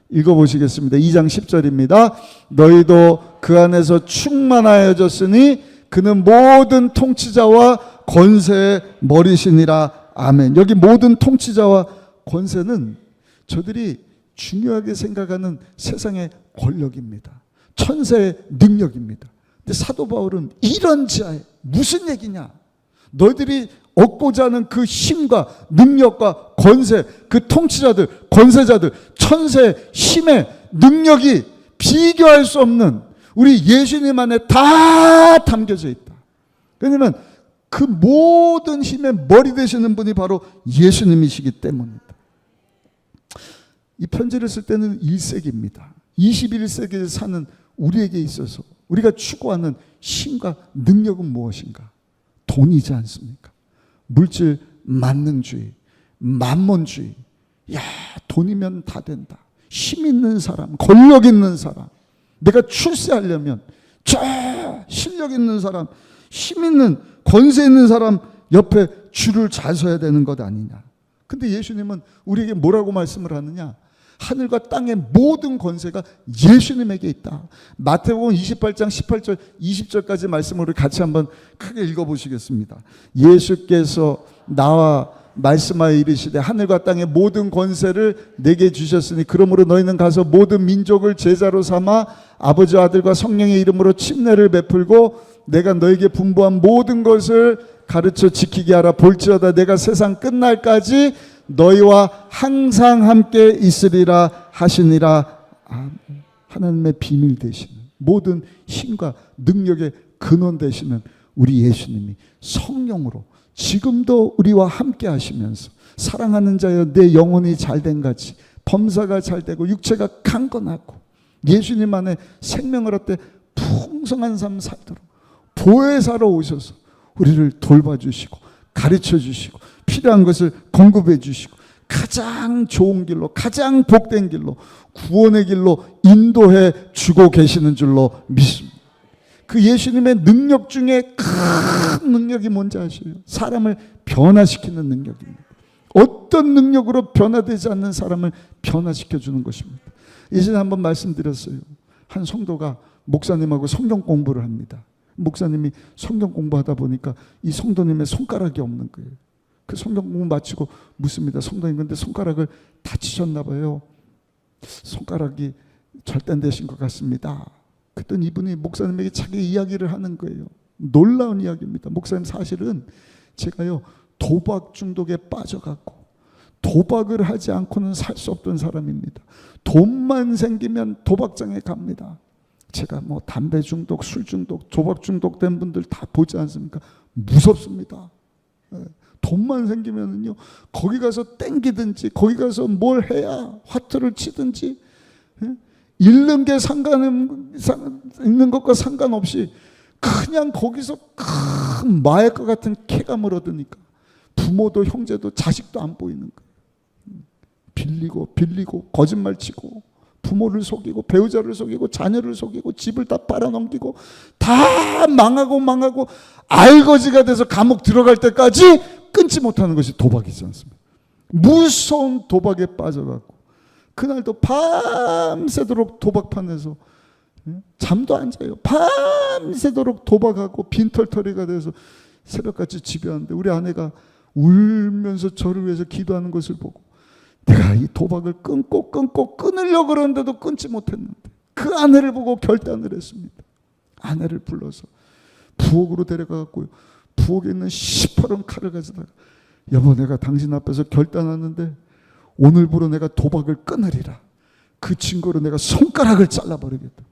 Speaker 5: 읽어보시겠습니다. 2장 10절입니다. 너희도 그 안에서 충만하여졌으니 그는 모든 통치자와 권세의 머리시니라. 아멘. 여기 모든 통치자와 권세는 저들이 중요하게 생각하는 세상의 권력입니다. 천세의 능력입니다. 근데 사도 바울은 이런 지하에 무슨 얘기냐? 너희들이 얻고자 하는 그 힘과 능력과 권세, 그 통치자들, 권세자들, 천세의 힘의 능력이 비교할 수 없는 우리 예수님 안에 다 담겨져 있다. 왜냐하면 그 모든 힘의 머리 되시는 분이 바로 예수님이시기 때문입니다. 이 편지를 쓸 때는 1세기입니다. 21세기에 사는 우리에게 있어서 우리가 추구하는 힘과 능력은 무엇인가? 돈이지 않습니까? 물질 만능주의, 만몬주의. 야, 돈이면 다 된다. 힘 있는 사람, 권력 있는 사람, 내가 출세하려면 저 실력 있는 사람, 힘 있는 권세 있는 사람 옆에 줄을 잘 서야 되는 것 아니냐. 근데 예수님은 우리에게 뭐라고 말씀을 하느냐? 하늘과 땅의 모든 권세가 예수님에게 있다. 마태복음 28장 18절 20절까지 말씀을 같이 한번 크게 읽어보시겠습니다. 예수께서 나와 말씀하여 이르시되 하늘과 땅의 모든 권세를 내게 주셨으니 그러므로 너희는 가서 모든 민족을 제자로 삼아 아버지와 아들과 성령의 이름으로 침례를 베풀고 내가 너에게 분부한 모든 것을 가르쳐 지키게 하라. 볼지어다 내가 세상 끝날까지 너희와 항상 함께 있으리라 하시니라. 하나님의 비밀 되시는 모든 힘과 능력의 근원 되시는 우리 예수님이 성령으로 지금도 우리와 함께 하시면서 사랑하는 자여 내 영혼이 잘된 같이 범사가 잘되고 육체가 강건하고 예수님 안에 생명을 얻되 풍성한 삶 살도록 보혜사로 오셔서 우리를 돌봐주시고 가르쳐주시고 필요한 것을 공급해 주시고 가장 좋은 길로 가장 복된 길로 구원의 길로 인도해 주고 계시는 줄로 믿습니다. 그 예수님의 능력 중에 큰 능력이 뭔지 아시죠? 사람을 변화시키는 능력입니다. 어떤 능력으로 변화되지 않는 사람을 변화시켜 주는 것입니다. 예전에 한번 말씀드렸어요. 한 성도가 목사님하고 성경 공부를 합니다. 목사님이 성경 공부하다 보니까 이 성도님의 손가락이 없는 거예요. 그 성경 공부 마치고 묻습니다. 성도님 근데 손가락을 다치셨나 봐요. 손가락이 절단되신 것 같습니다. 그랬더니 이분이 목사님에게 자기 이야기를 하는 거예요. 놀라운 이야기입니다. 목사님 사실은 제가요 도박 중독에 빠져갖고 도박을 하지 않고는 살 수 없던 사람입니다. 돈만 생기면 도박장에 갑니다. 제가 뭐 담배 중독, 술 중독, 도박 중독된 분들 다 보지 않습니까? 무섭습니다. 돈만 생기면은요 거기 가서 땡기든지 거기 가서 뭘 해야 화투를 치든지 잃는 게 있는 것과 상관없이 그냥 거기서 큰 마약과 같은 쾌감을 얻으니까 부모도 형제도 자식도 안 보이는 거예요. 빌리고 거짓말치고 부모를 속이고 배우자를 속이고 자녀를 속이고 집을 다 빨아넘기고 다 망하고 알거지가 돼서 감옥 들어갈 때까지 끊지 못하는 것이 도박이지 않습니까? 무서운 도박에 빠져갖고 그날도 밤새도록 도박판에서 잠도 안 자요. 밤새도록 도박하고 빈털터리가 돼서 새벽같이 집에 왔는데 우리 아내가 울면서 저를 위해서 기도하는 것을 보고 내가 이 도박을 끊으려고 그러는데도 끊지 못했는데 그 아내를 보고 결단을 했습니다. 아내를 불러서 부엌으로 데려가갖고요. 부엌에 있는 시퍼런 칼을 가져다가 여보 내가 당신 앞에서 결단하는데 오늘부로 내가 도박을 끊으리라. 그 증거로 내가 손가락을 잘라버리겠다.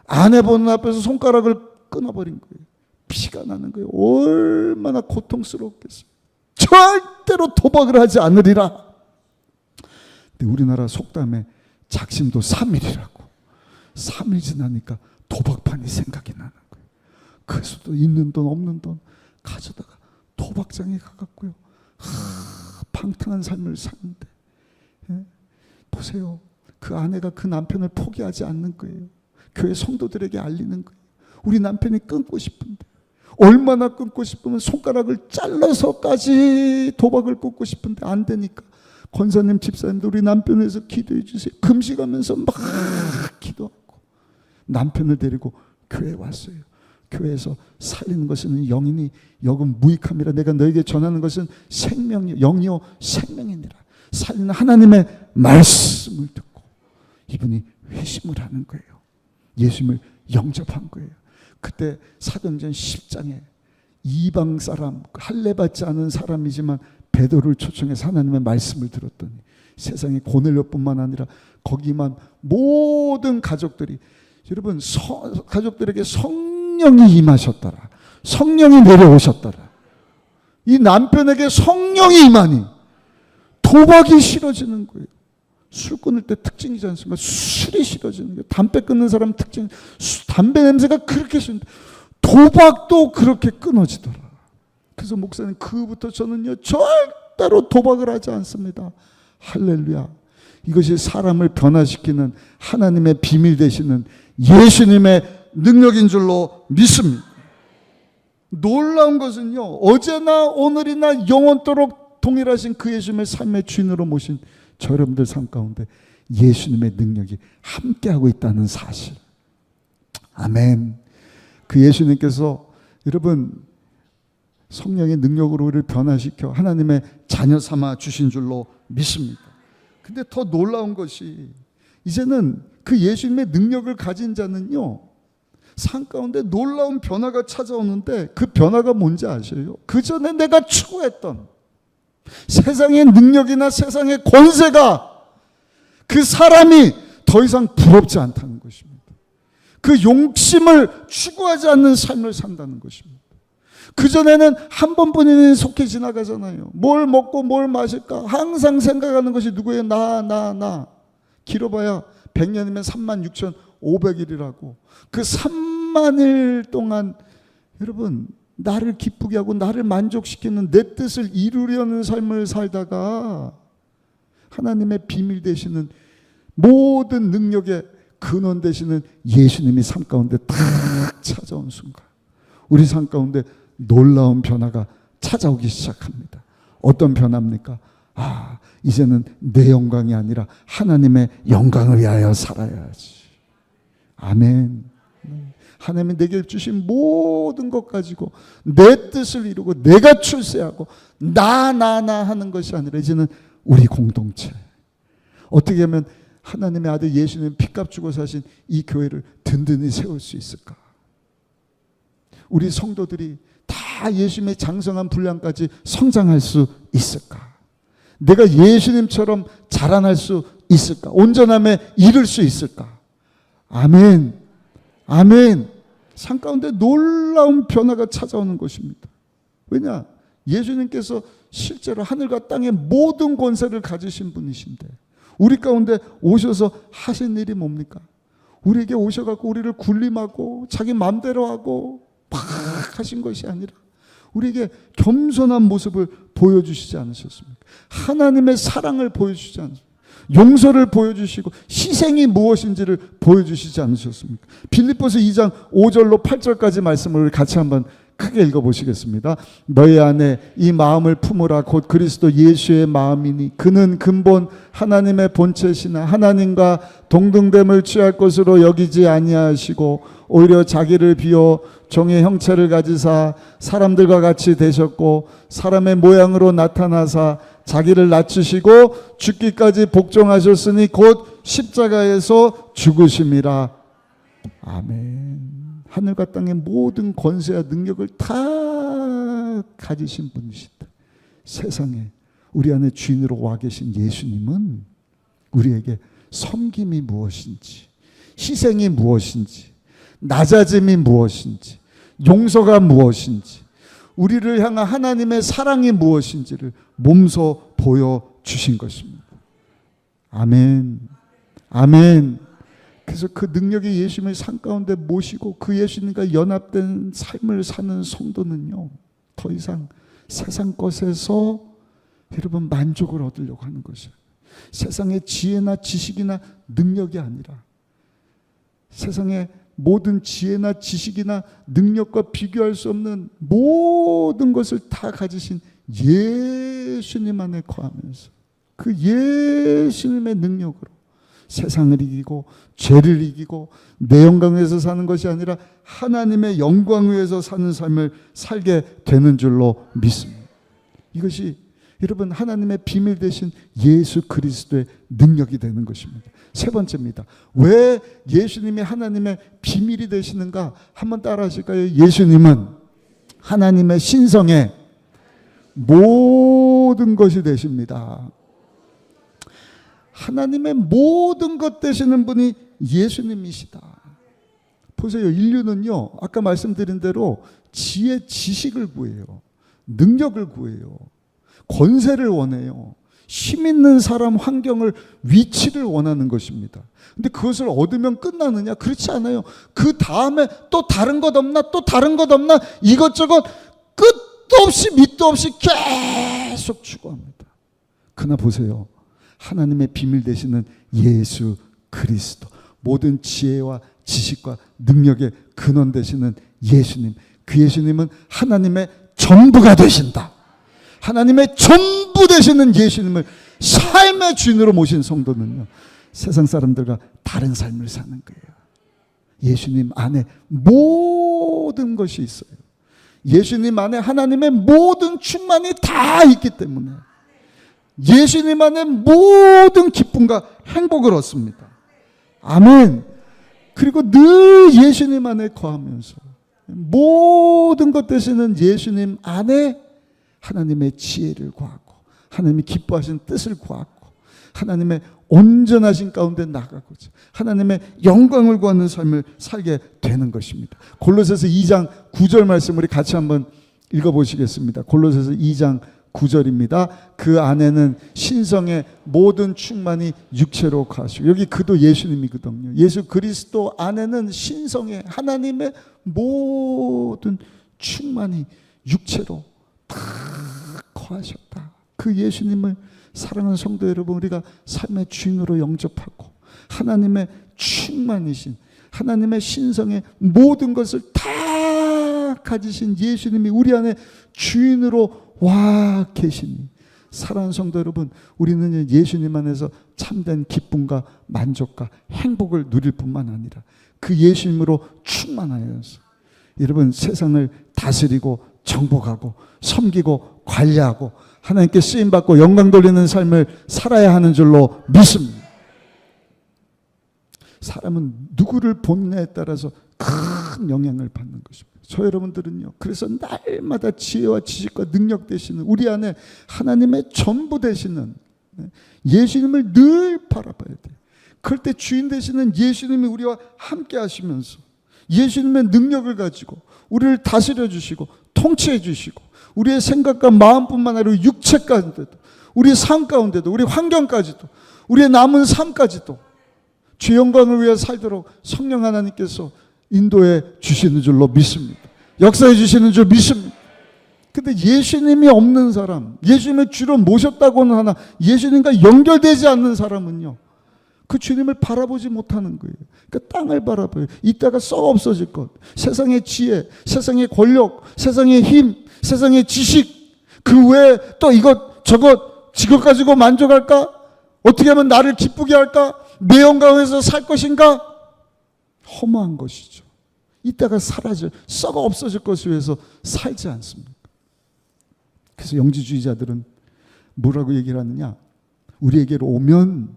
Speaker 5: 아내 보는 앞에서 손가락을 끊어버린 거예요. 피가 나는 거예요. 얼마나 고통스럽겠어요. 절대로 도박을 하지 않으리라. 근데 우리나라 속담에 작심도 3일이라고. 3일 지나니까 도박판이 생각이 나는 거예요. 그래서도 있는 돈 없는 돈 가져다가 도박장에 가갖고요. 방탕한 삶을 사는데 보세요. 그 아내가 그 남편을 포기하지 않는 거예요. 교회 성도들에게 알리는 거예요. 우리 남편이 끊고 싶은데 얼마나 끊고 싶으면 손가락을 잘라서까지 도박을 끊고 싶은데 안 되니까 권사님 집사님도 우리 남편을 위해서 기도해 주세요. 금식하면서 막 기도하고 남편을 데리고 교회에 왔어요. 교회에서 살리는 것은 영이니 역은 무익함이라 내가 너에게 전하는 것은 생명이요 영이요 생명이니라. 살리는 하나님의 말씀을 듣고 이분이 회심을 하는 거예요. 예수님을 영접한 거예요. 그때 사도행전 10장에 이방 사람 할례받지 않은 사람이지만 베드로를 초청해서 하나님의 말씀을 들었더니 세상에 고넬료뿐만 아니라 거기만 모든 가족들이 여러분 가족들에게 성령이 임하셨더라. 성령이 내려오셨더라. 이 남편에게 성령이 임하니 도박이 싫어지는 거예요. 술 끊을 때 특징이지 않습니까? 술이 싫어지는 거예요. 담배 끊는 사람 특징, 담배 냄새가 그렇게 싫은데 도박도 그렇게 끊어지더라. 그래서 목사님 그부터 저는요 절대로 도박을 하지 않습니다. 할렐루야. 이것이 사람을 변화시키는 하나님의 비밀 되시는 예수님의 능력인 줄로 믿습니다. 놀라운 것은요, 어제나 오늘이나 영원토록 동일하신 그 예수님의 삶의 주인으로 모신 저 여러분들 삶 가운데 예수님의 능력이 함께하고 있다는 사실. 아멘. 그 예수님께서 여러분 성령의 능력으로 우리를 변화시켜 하나님의 자녀 삼아 주신 줄로 믿습니다. 근데 더 놀라운 것이 이제는 그 예수님의 능력을 가진 자는요, 삶 가운데 놀라운 변화가 찾아오는데 그 변화가 뭔지 아세요? 그 전에 내가 추구했던 세상의 능력이나 세상의 권세가 그 사람이 더 이상 부럽지 않다는 것입니다. 그 욕심을 추구하지 않는 삶을 산다는 것입니다. 그전에는 한 번뿐이면 속해 지나가잖아요. 뭘 먹고 뭘 마실까 항상 생각하는 것이 누구예요? 나. 길어봐야 100년이면 36,500일이라고. 그 3만일 동안 여러분 나를 기쁘게 하고 나를 만족시키는 내 뜻을 이루려는 삶을 살다가 하나님의 비밀 되시는 모든 능력의 근원 되시는 예수님이 삶 가운데 탁 찾아온 순간 우리 삶 가운데 놀라운 변화가 찾아오기 시작합니다. 어떤 변화입니까? 이제는 내 영광이 아니라 하나님의 영광을 위하여 살아야지. 아멘. 하나님이 내게 주신 모든 것 가지고 내 뜻을 이루고 내가 출세하고 나 하는 것이 아니라 이제는 우리 공동체. 어떻게 하면 하나님의 아들 예수님 피값 주고 사신 이 교회를 든든히 세울 수 있을까? 우리 성도들이 다 예수님의 장성한 분량까지 성장할 수 있을까? 내가 예수님처럼 자라날 수 있을까? 온전함에 이를 수 있을까? 아멘. 아멘. 삶 가운데 놀라운 변화가 찾아오는 것입니다. 왜냐? 예수님께서 실제로 하늘과 땅의 모든 권세를 가지신 분이신데 우리 가운데 오셔서 하신 일이 뭡니까? 우리에게 오셔갖고 우리를 군림하고 자기 마음대로 하고 막 하신 것이 아니라 우리에게 겸손한 모습을 보여주시지 않으셨습니까? 하나님의 사랑을 보여주시지 않으셨습니까? 용서를 보여주시고 희생이 무엇인지를 보여주시지 않으셨습니까? 빌립보서 2장 5절로 8절까지 말씀을 같이 한번 크게 읽어보시겠습니다. 너희 안에 이 마음을 품으라. 곧 그리스도 예수의 마음이니 그는 근본 하나님의 본체시나 하나님과 동등됨을 취할 것으로 여기지 아니하시고 오히려 자기를 비워 종의 형체를 가지사 사람들과 같이 되셨고 사람의 모양으로 나타나사 자기를 낮추시고 죽기까지 복종하셨으니 곧 십자가에서 죽으심이라. 아멘. 하늘과 땅의 모든 권세와 능력을 다 가지신 분이시다. 세상에 우리 안에 주인으로 와 계신 예수님은 우리에게 섬김이 무엇인지, 희생이 무엇인지, 낮아짐이 무엇인지, 용서가 무엇인지, 우리를 향한 하나님의 사랑이 무엇인지를 몸소 보여주신 것입니다. 아멘. 아멘. 그래서 그 능력의 예수님을 산 가운데 모시고 그 예수님과 연합된 삶을 사는 성도는요, 더 이상 세상 것에서 여러분 만족을 얻으려고 하는 것이에요. 세상의 지혜나 지식이나 능력이 아니라 세상의 모든 지혜나 지식이나 능력과 비교할 수 없는 모든 것을 다 가지신 예수님 안에 거하면서 그 예수님의 능력으로 세상을 이기고 죄를 이기고 내 영광 위해서 사는 것이 아니라 하나님의 영광 위해서 사는 삶을 살게 되는 줄로 믿습니다. 이것이 여러분 하나님의 비밀 되신 예수 그리스도의 능력이 되는 것입니다. 세 번째입니다. 왜 예수님이 하나님의 비밀이 되시는가? 한번 따라 하실까요? 예수님은 하나님의 신성의 모든 것이 되십니다. 하나님의 모든 것 되시는 분이 예수님이시다. 보세요. 인류는요, 아까 말씀드린 대로 지혜, 지식을 구해요. 능력을 구해요. 권세를 원해요. 힘 있는 사람, 환경을, 위치를 원하는 것입니다. 근데 그것을 얻으면 끝나느냐? 그렇지 않아요. 그 다음에 또 다른 것 없나? 또 다른 것 없나? 이것저것 끝도 없이 밑도 없이 계속 추구합니다. 그러나 보세요. 하나님의 비밀 되시는 예수 그리스도, 모든 지혜와 지식과 능력의 근원 되시는 예수님, 그 예수님은 하나님의 전부가 되신다. 하나님의 전부 되시는 예수님을 삶의 주인으로 모신 성도는요, 세상 사람들과 다른 삶을 사는 거예요. 예수님 안에 모든 것이 있어요. 예수님 안에 하나님의 모든 충만이 다 있기 때문에 예수님 안에 모든 기쁨과 행복을 얻습니다. 아멘. 그리고 늘 예수님 안에 거하면서 모든 것 되시는 예수님 안에 하나님의 지혜를 구하고 하나님이 기뻐하신 뜻을 구하고 하나님의 온전하신 가운데 나가고자 하나님의 영광을 구하는 삶을 살게 되는 것입니다. 골로새서 2장 9절 말씀 우리 같이 한번 읽어보시겠습니다. 골로새서 2장 9절입니다. 그 안에는 신성의 모든 충만이 육체로 거하시고, 여기 그도 예수님이거든요. 예수 그리스도 안에는 신성의 하나님의 모든 충만이 육체로 다 거하셨다. 그 예수님을 사랑하는 성도 여러분, 우리가 삶의 주인으로 영접하고 하나님의 충만이신 하나님의 신성의 모든 것을 다 가지신 예수님이 우리 안에 주인으로 와 계시니, 사랑하는 성도 여러분, 우리는 예수님 안에서 참된 기쁨과 만족과 행복을 누릴 뿐만 아니라 그 예수님으로 충만하여서 여러분 세상을 다스리고 정복하고 섬기고 관리하고 하나님께 쓰임받고 영광 돌리는 삶을 살아야 하는 줄로 믿습니다. 사람은 누구를 본냐에 따라서 큰 영향을 받는 것입니다. 저 여러분들은요, 그래서 날마다 지혜와 지식과 능력 되시는 우리 안에 하나님의 전부 되시는 예수님을 늘 바라봐야 돼요. 그럴 때 주인 되시는 예수님이 우리와 함께 하시면서 예수님의 능력을 가지고 우리를 다스려 주시고 통치해 주시고 우리의 생각과 마음뿐만 아니라 육체 가운데도, 우리 삶 가운데도, 우리 환경까지도, 우리의 남은 삶까지도 주 영광을 위해 살도록 성령 하나님께서 인도해 주시는 줄로 믿습니다. 역사해 주시는 줄 믿습니다. 근데 예수님이 없는 사람, 예수님을 주로 모셨다고는 하나 예수님과 연결되지 않는 사람은요, 그 주님을 바라보지 못하는 거예요. 그 땅을 바라봐요. 이따가 썩 없어질 것, 세상의 지혜, 세상의 권력, 세상의 힘, 세상의 지식, 그 외에 또 이것 저것 지것 가지고 만족할까? 어떻게 하면 나를 기쁘게 할까? 내 영광에서 살 것인가? 허무한 것이죠. 이따가 사라질, 썩어 없어질 것을 위해서 살지 않습니까? 그래서 영지주의자들은 뭐라고 얘기를 하느냐? 우리에게로 오면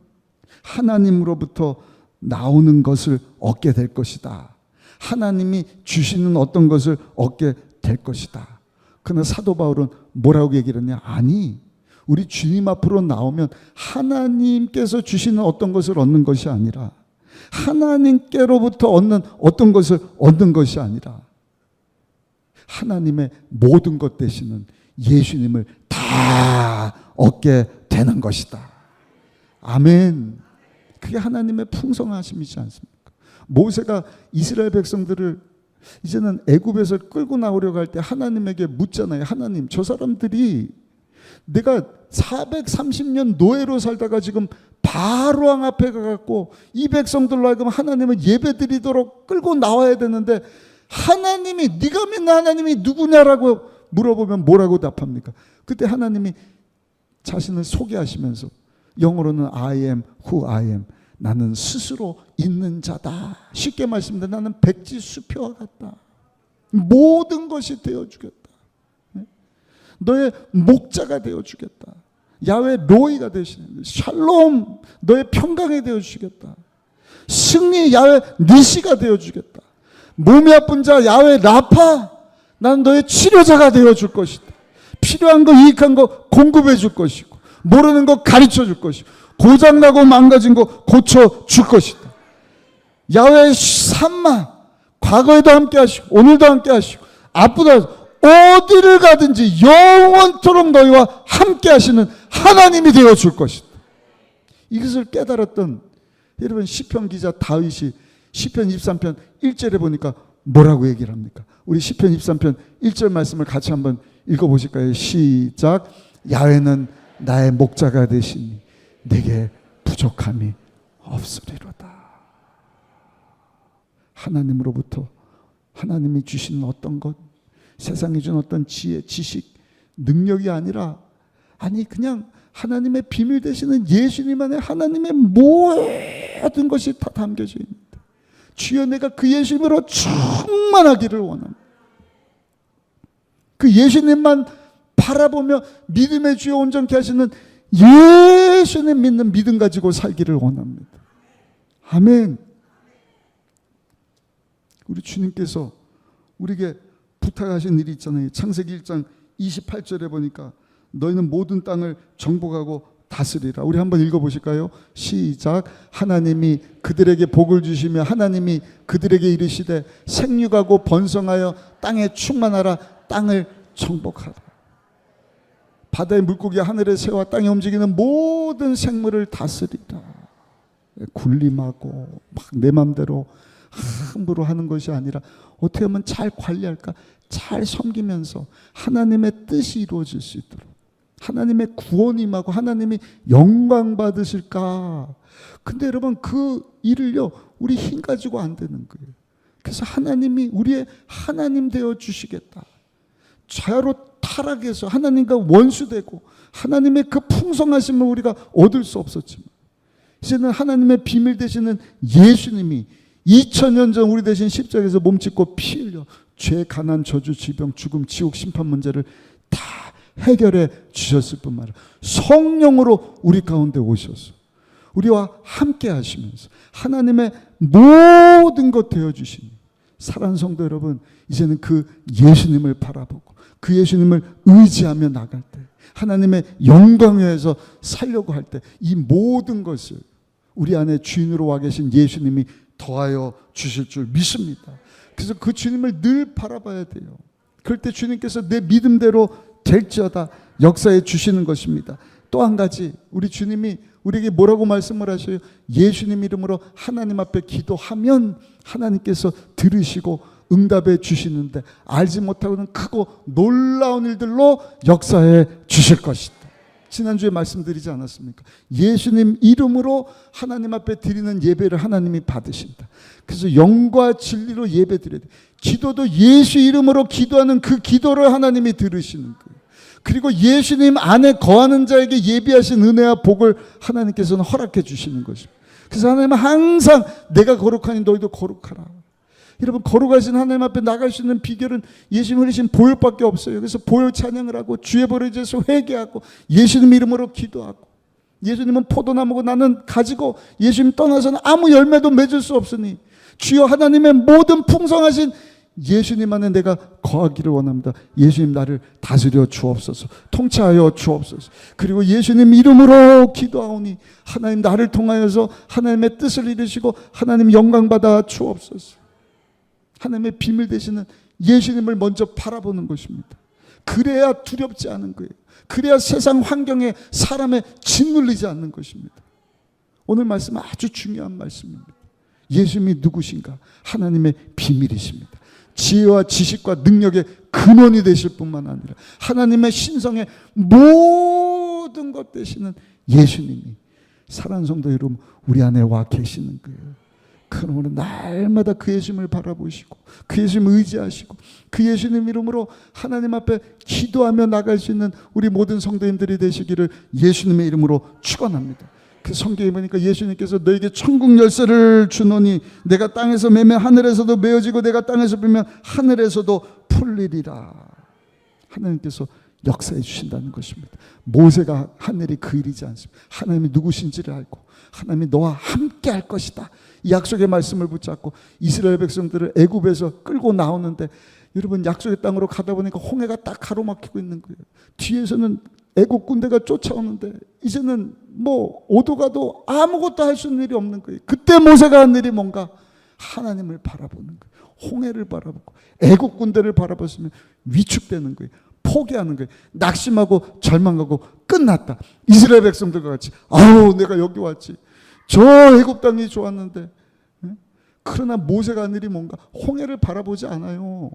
Speaker 5: 하나님으로부터 나오는 것을 얻게 될 것이다. 하나님이 주시는 어떤 것을 얻게 될 것이다. 그러나 사도 바울은 뭐라고 얘기를 하냐? 아니, 우리 주님 앞으로 나오면 하나님께서 주시는 어떤 것을 얻는 것이 아니라 하나님께로부터 얻는 어떤 것을 얻는 것이 아니라 하나님의 모든 것 되시는 예수님을 다 얻게 되는 것이다. 아멘. 그게 하나님의 풍성하심이지 않습니까? 모세가 이스라엘 백성들을 이제는 애굽에서 끌고 나오려고 할 때 하나님에게 묻잖아요. 하나님, 저 사람들이 내가 430년 노예로 살다가 지금 바로왕 앞에 가갖고 이 백성들로 하여금 하나님을 예배드리도록 끌고 나와야 되는데 하나님이, 네가 믿는 하나님이 누구냐라고 물어보면 뭐라고 답합니까? 그때 하나님이 자신을 소개하시면서 영어로는 I am who I am, 나는 스스로 있는 자다. 쉽게 말씀드리면 나는 백지 수표와 같다. 모든 것이 되어주겠다. 너의 목자가 되어주겠다. 야훼 로이가 되시는 샬롬, 너의 평강이 되어주시겠다. 승리 야훼 니시가 되어주겠다. 몸이 아픈 자 야훼 라파, 나는 너의 치료자가 되어줄 것이다. 필요한 거 유익한 거 공급해 줄 것이고 모르는 거 가르쳐 줄 것이고 고장나고 망가진 거 고쳐줄 것이다. 야훼 삼마, 과거에도 함께 하시고 오늘도 함께 하시고 앞으로 어디를 가든지 영원토록 너희와 함께 하시는 하나님이 되어줄 것이다. 이것을 깨달았던 여러분 시편 기자 다윗이 시편 23편 1절에 보니까 뭐라고 얘기를 합니까? 우리 시편 23편 1절 말씀을 같이 한번 읽어보실까요? 시작. 야훼는 나의 목자가 되시니 내게 부족함이 없으리로다. 하나님으로부터 하나님이 주시는 어떤 것, 세상이 준 어떤 지혜, 지식, 능력이 아니라 그냥 하나님의 비밀 되시는 예수님 안에 하나님의 모든 것이 다 담겨져 있습니다. 주여 내가 그 예수님으로 충만하기를 원합니다. 그 예수님만 바라보며 믿음의 주여 온전케 하시는 예수님 믿는 믿음 가지고 살기를 원합니다. 아멘. 우리 주님께서 우리에게 부탁하신 일이 있잖아요. 창세기 1장 28절에 보니까 너희는 모든 땅을 정복하고 다스리라. 우리 한번 읽어보실까요? 시작. 하나님이 그들에게 복을 주시며 하나님이 그들에게 이르시되 생육하고 번성하여 땅에 충만하라. 땅을 정복하라. 바다의 물고기, 하늘의 새와 땅에 움직이는 모든 생물을 다스리라. 군림하고 막 내 맘대로 함부로 하는 것이 아니라 어떻게 하면 잘 관리할까? 잘 섬기면서 하나님의 뜻이 이루어질 수 있도록, 하나님의 구원이 임하고 하나님이 영광 받으실까? 근데 여러분 그 일을요 우리 힘 가지고 안 되는 거예요. 그래서 하나님이 우리의 하나님 되어 주시겠다. 좌로 타락해서 하나님과 원수되고 하나님의 그 풍성하심을 우리가 얻을 수 없었지만 이제는 하나님의 비밀 되시는 예수님이 2000년 전 우리 대신 십자가에서 몸짓고 피 흘려 죄, 가난, 저주, 질병, 죽음, 지옥, 심판 문제를 다 해결해 주셨을 뿐만 아니라 성령으로 우리 가운데 오셔서 우리와 함께 하시면서 하나님의 모든 것 되어주시니 사랑하는 성도 여러분, 이제는 그 예수님을 바라보고 그 예수님을 의지하며 나갈 때, 하나님의 영광에서 살려고 할 때 이 모든 것을 우리 안에 주인으로 와 계신 예수님이 더하여 주실 줄 믿습니다. 그래서 그 주님을 늘 바라봐야 돼요. 그럴 때 주님께서 내 믿음대로 될지어다 역사해 주시는 것입니다. 또 한 가지, 우리 주님이 우리에게 뭐라고 말씀을 하셔요? 예수님 이름으로 하나님 앞에 기도하면 하나님께서 들으시고 응답해 주시는데 알지 못하고는 크고 놀라운 일들로 역사해 주실 것이다. 지난주에 말씀드리지 않았습니까? 예수님 이름으로 하나님 앞에 드리는 예배를 하나님이 받으신다. 그래서 영과 진리로 예배 드려야 돼. 기도도 예수 이름으로 기도하는 그 기도를 하나님이 들으시는 거예요. 그리고 예수님 안에 거하는 자에게 예비하신 은혜와 복을 하나님께서는 허락해 주시는 것입니다. 그래서 하나님은 항상 내가 거룩하니 너희도 거룩하라. 여러분, 거룩하신 하나님 앞에 나갈 수 있는 비결은 예수님 흘리신 보혈밖에 없어요. 그래서 보혈 찬양을 하고 주의 벌을 지어서 회개하고 예수님 이름으로 기도하고, 예수님은 포도나무고 나는 가지고 예수님 떠나서는 아무 열매도 맺을 수 없으니 주여 하나님의 모든 풍성하신 예수님 안에 내가 거하기를 원합니다. 예수님 나를 다스려 주옵소서, 통치하여 주옵소서. 그리고 예수님 이름으로 기도하오니 하나님 나를 통하여서 하나님의 뜻을 이루시고 하나님 영광 받아 주옵소서. 하나님의 비밀 되시는 예수님을 먼저 바라보는 것입니다. 그래야 두렵지 않은 거예요. 그래야 세상 환경에 사람에 짓눌리지 않는 것입니다. 오늘 말씀은 아주 중요한 말씀입니다. 예수님이 누구신가? 하나님의 비밀이십니다. 지혜와 지식과 능력의 근원이 되실 뿐만 아니라 하나님의 신성의 모든 것 되시는 예수님이 사랑하는 성도 여러분 우리 안에 와 계시는 거예요. 그러므로 날마다 그 예수님을 바라보시고 그 예수님을 의지하시고 그 예수님 이름으로 하나님 앞에 기도하며 나갈 수 있는 우리 모든 성도님들이 되시기를 예수님의 이름으로 축원합니다. 그 성경에 보니까 예수님께서 너에게 천국 열쇠를 주노니 내가 땅에서 매면 하늘에서도 메어지고 내가 땅에서 풀면 하늘에서도 풀리리라. 하나님께서 역사해 주신다는 것입니다. 모세가 한 일이 그 일이지 않습니다. 하나님이 누구신지를 알고 하나님이 너와 함께 할 것이다. 이 약속의 말씀을 붙잡고 이스라엘 백성들을 애굽에서 끌고 나오는데 여러분 약속의 땅으로 가다 보니까 홍해가 딱 가로막히고 있는 거예요. 뒤에서는 애국 군대가 쫓아오는데 이제는 뭐 오도 가도 아무것도 할 수 있는 일이 없는 거예요. 그때 모세가 한 일이 뭔가 하나님을 바라보는 거예요. 홍해를 바라보고 애국 군대를 바라봤으면 위축되는 거예요. 포기하는 거예요. 낙심하고 절망하고 끝났다. 이스라엘 백성들과 같이 아우 내가 여기 왔지. 저 애굽 땅이 좋았는데. 그러나 모세가 한 일이 뭔가 홍해를 바라보지 않아요.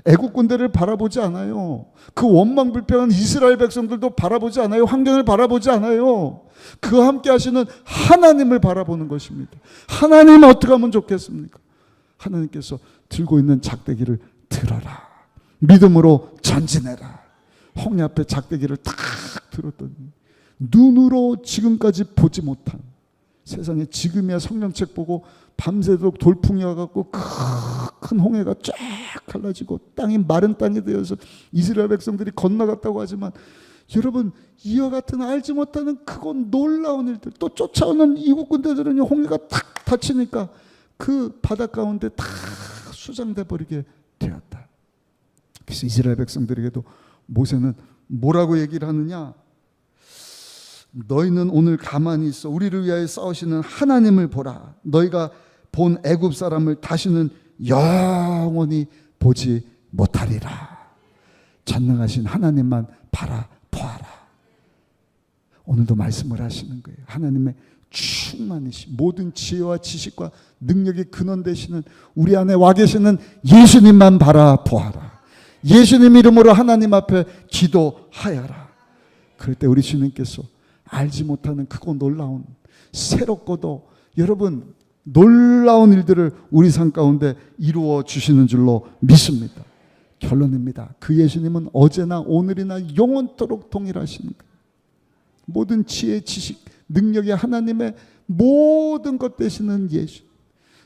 Speaker 5: 애국 군대를 바라보지 않아요. 그 원망불평한 이스라엘 백성들도 바라보지 않아요. 환경을 바라보지 않아요. 그와 함께 하시는 하나님을 바라보는 것입니다. 하나님 어떻게 하면 좋겠습니까? 하나님께서 들고 있는 작대기를 들어라. 믿음으로 전진해라. 홍해 앞에 작대기를 탁 들었더니 눈으로 지금까지 보지 못한, 세상에 지금이야 성경책 보고 밤새도록 돌풍이 와갖고 큰 홍해가 쫙 갈라지고 땅이 마른 땅이 되어서 이스라엘 백성들이 건너갔다고 하지만, 여러분, 이와 같은 알지 못하는 크고 놀라운 일들, 또 쫓아오는 이국 군대들은 홍해가 탁 닫히니까 그 바다 가운데 다 수장돼 버리게 되었다. 그래서 이스라엘 백성들에게도 모세는 뭐라고 얘기를 하느냐? 너희는 오늘 가만히 있어. 우리를 위하여 싸우시는 하나님을 보라. 너희가 본 애굽 사람을 다시는 영원히 보지 못하리라. 전능하신 하나님만 바라보아라. 오늘도 말씀을 하시는 거예요. 하나님의 충만이신 모든 지혜와 지식과 능력의 근원 되시는 우리 안에 와 계시는 예수님만 바라보아라. 예수님 이름으로 하나님 앞에 기도하여라. 그럴 때 우리 주님께서 알지 못하는 크고 놀라운, 새롭고도 여러분 놀라운 일들을 우리 삶 가운데 이루어 주시는 줄로 믿습니다. 결론입니다. 그 예수님은 어제나 오늘이나 영원토록 동일하신 거예요. 모든 지혜, 지식, 능력이 하나님의 모든 것 되시는 예수.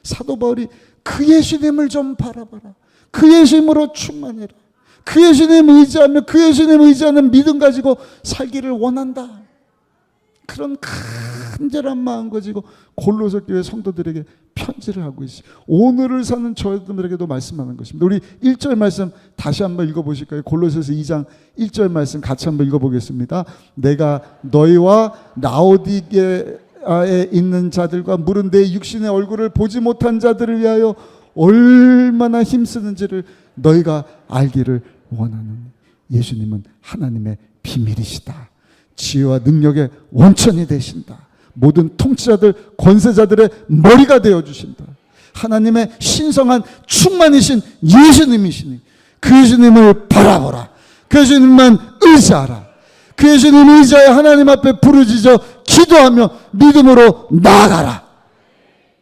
Speaker 5: 사도 바울이 그 예수님을 좀 바라봐라. 그 예수님으로 충만해라. 그 예수님 의지하며 그 예수님 의지하는 믿음 가지고 살기를 원한다. 그런 간절한 마음 가지고 골로새 교회 성도들에게 편지를 하고 있어요. 오늘을 사는 저희들에게도 말씀하는 것입니다. 우리 1절 말씀 다시 한번 읽어보실까요? 골로새서 2장 1절 말씀 같이 한번 읽어보겠습니다. 내가 너희와 라오디게아에 있는 자들과 물은 내 육신의 얼굴을 보지 못한 자들을 위하여 얼마나 힘쓰는지를 너희가 알기를 원하는, 예수님은 하나님의 비밀이시다. 지혜와 능력의 원천이 되신다. 모든 통치자들, 권세자들의 머리가 되어주신다. 하나님의 신성한 충만이신 예수님이시니 그 예수님을 바라보라. 그 예수님만 의지하라. 그 예수님 의지하여 하나님 앞에 부르짖어 기도하며 믿음으로 나아가라.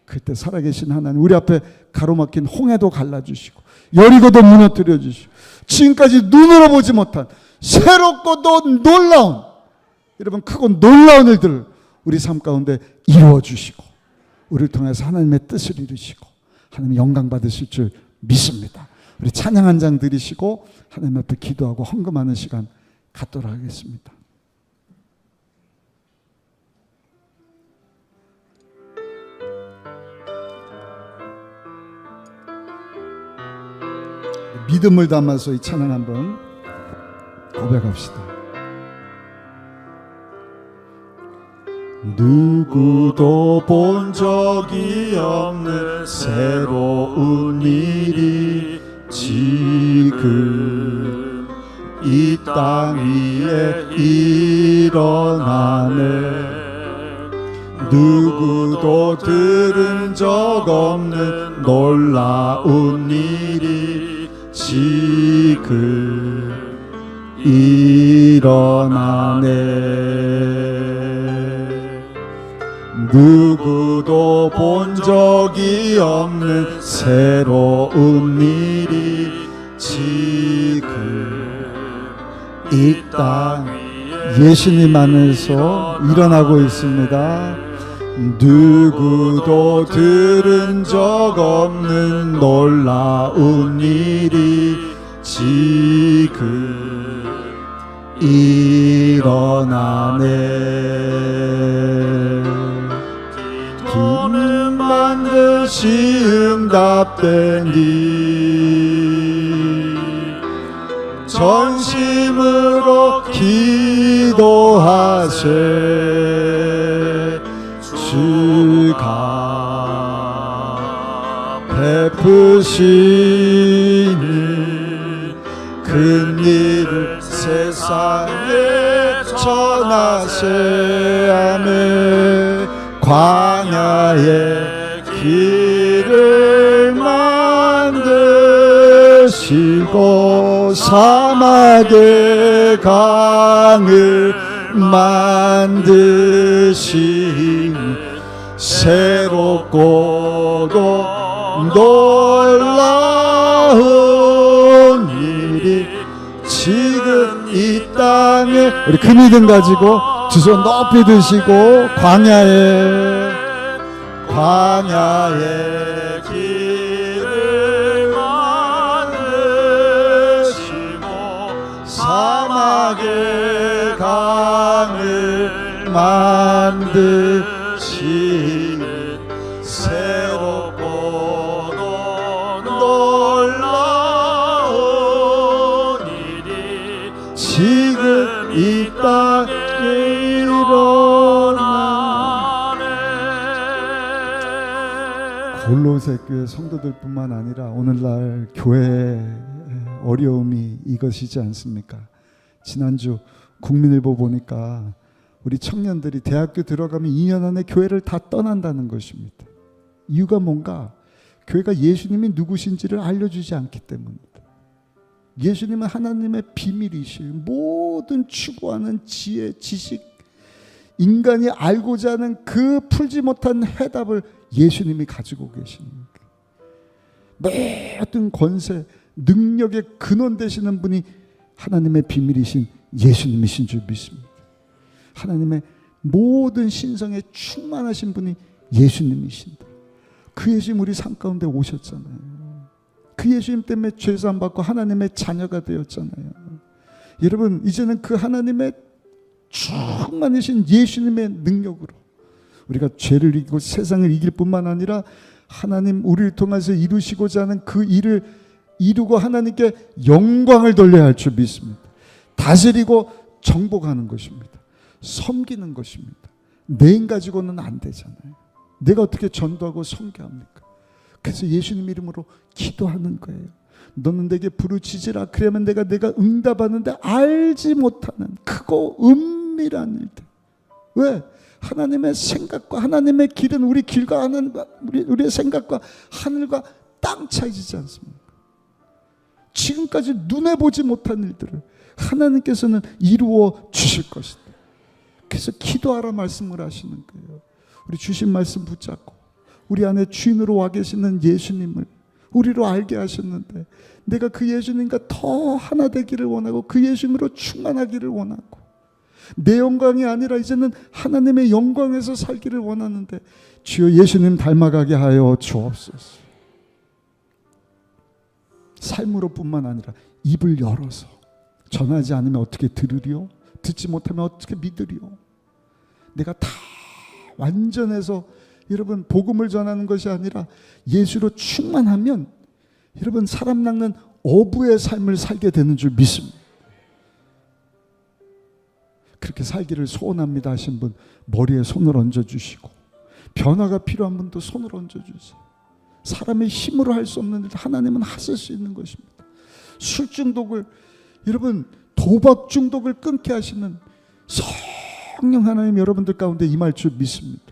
Speaker 5: 그때 살아계신 하나님, 우리 앞에 가로막힌 홍해도 갈라주시고 여리고도 무너뜨려 주시고 지금까지 눈으로 보지 못한 새롭고도 놀라운, 여러분 크고 놀라운 일들을 우리 삶 가운데 이루어 주시고 우리를 통해서 하나님의 뜻을 이루시고 하나님 영광 받으실 줄 믿습니다. 우리 찬양 한 장 드리시고 하나님 앞에 기도하고 헌금하는 시간 갖도록 하겠습니다. 믿음을 담아서 이 찬양 한번 고백합시다.
Speaker 3: 누구도 본 적이 없는 새로운 일이 지금 이 땅 위에 일어나네. 누구도 들은 적 없는 놀라운 일이 지금 일어나네. 누구도 본 적이 없는 새로운 일이 지금 이 땅
Speaker 5: 예수님 안에서 일어나고 있습니다.
Speaker 3: 누구도 들은 적 없는 놀라운 일이 지금 일어나네. 기도는 반드시 응답되니 전심으로 기도하세. 주가 베푸시니 큰 일을 세상에 전하세. 아멘. 광야의 길을 만드시
Speaker 5: 만드시고 사막의 강을 만드시니 새롭고도 놀라운 일이 지금 이 땅에, 우리 그 믿음 가지고 두 손 높이 드시고 광야의 길을 만드시고 사막의 강을 만드시니 새롭고도 놀라운 일이 지금 이 땅에 일어나네. 골로새 교회 성도들뿐만 아니라 오늘날 교회의 어려움이 이것이지 않습니까? 지난주 국민일보 보니까 우리 청년들이 대학교 들어가면 2년 안에 교회를 다 떠난다는 것입니다. 이유가 뭔가? 교회가 예수님이 누구신지를 알려주지 않기 때문입니다. 예수님은 하나님의 비밀이시고 모든 추구하는 지혜, 지식, 인간이 알고자 하는 그 풀지 못한 해답을 예수님이 가지고 계시는 거예요. 모든 권세, 능력의 근원 되시는 분이 하나님의 비밀이신 예수님이신 줄 믿습니다. 하나님의 모든 신성에 충만하신 분이 예수님이신다. 그 예수님 우리 삶 가운데 오셨잖아요. 그 예수님 때문에 죄사함 받고 하나님의 자녀가 되었잖아요. 여러분, 이제는 그 하나님의 충만하신 예수님의 능력으로 우리가 죄를 이기고 세상을 이길 뿐만 아니라 하나님 우리를 통해서 이루시고자 하는 그 일을 이루고 하나님께 영광을 돌려야 할 줄 믿습니다. 다스리고 정복하는 것입니다. 섬기는 것입니다. 내 힘 가지고는 안 되잖아요. 내가 어떻게 전도하고 섬겨합니까? 그래서 예수님 이름으로 기도하는 거예요. 너는 내게 부르짖으라. 그러면 내가 응답하는데 알지 못하는 크고 은밀한 일들. 왜? 하나님의 생각과 하나님의 길은 우리 길과 하나님과 우리의 생각과 하늘과 땅 차이지지 않습니까? 지금까지 눈에 보지 못한 일들을 하나님께서는 이루어 주실 것이다. 그래서 기도하라 말씀을 하시는 거예요. 우리 주신 말씀 붙잡고 우리 안에 주인으로 와 계시는 예수님을 우리로 알게 하셨는데 내가 그 예수님과 더 하나 되기를 원하고 그 예수님으로 충만하기를 원하고 내 영광이 아니라 이제는 하나님의 영광에서 살기를 원하는데 주여 예수님 닮아가게 하여 주옵소서. 삶으로 뿐만 아니라 입을 열어서 전하지 않으면 어떻게 들으리요? 듣지 못하면 어떻게 믿으리요? 내가 다 완전해서 여러분 복음을 전하는 것이 아니라 예수로 충만하면 여러분 사람 낚는 어부의 삶을 살게 되는 줄 믿습니다. 그렇게 살기를 소원합니다 하신 분 머리에 손을 얹어주시고 변화가 필요한 분도 손을 얹어주세요. 사람의 힘으로 할 수 없는 일 하나님은 하실 수 있는 것입니다. 술 중독을 여러분 도박 중독을 끊게 하시는 성령 하나님 여러분들 가운데 임할 줄 믿습니다.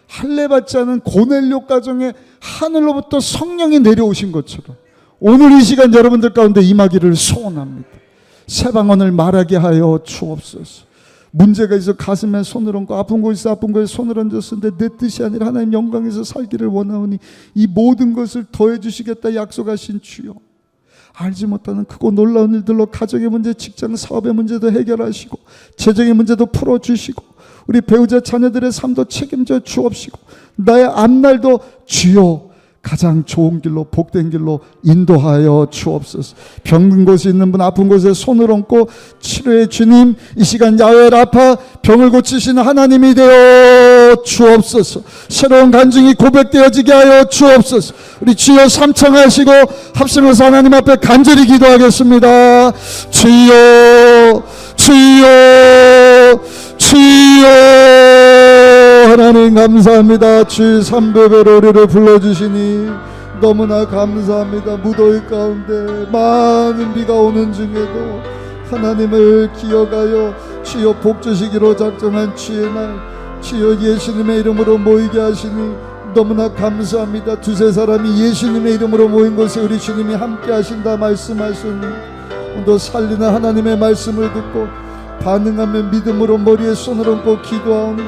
Speaker 5: 할례 받지 않은 고넬료 가정에 하늘로부터 성령이 내려오신 것처럼 오늘 이 시간 여러분들 가운데 임하기를 소원합니다. 새 방언을 말하게 하여 주옵소서. 문제가 있어 가슴에 손을 얹고 아픈 곳 있어 아픈 곳에 손을 얹었는데 내 뜻이 아니라 하나님 영광에서 살기를 원하오니 이 모든 것을 더해 주시겠다 약속하신 주여, 알지 못하는 크고 놀라운 일들로 가정의 문제, 직장, 사업의 문제도 해결하시고 재정의 문제도 풀어주시고 우리 배우자 자녀들의 삶도 책임져 주옵시고 나의 앞날도 주여 가장 좋은 길로 복된 길로 인도하여 주옵소서. 병든 곳에 있는 분 아픈 곳에 손을 얹고 치료의 주님 이 시간 야훼 라파 병을 고치시는 하나님이 되어 주옵소서. 새로운 간증이 고백되어지게 하여 주옵소서. 우리 주여 삼청하시고 합심해서 하나님 앞에 간절히 기도하겠습니다. 주여 주여 주여 하나님 감사합니다. 주의 삼배배로 우리를 불러주시니 너무나 감사합니다. 무더위 가운데 많은 비가 오는 중에도 하나님을 기억하여 주여 복 주시기로 작정한 주의 날 주여 예수님의 이름으로 모이게 하시니 너무나 감사합니다. 두세 사람이 예수님의 이름으로 모인 곳에 우리 주님이 함께 하신다 말씀하셨니 오늘도 살리는 하나님의 말씀을 듣고 반응하며 믿음으로 머리에 손을 얹고 기도하오니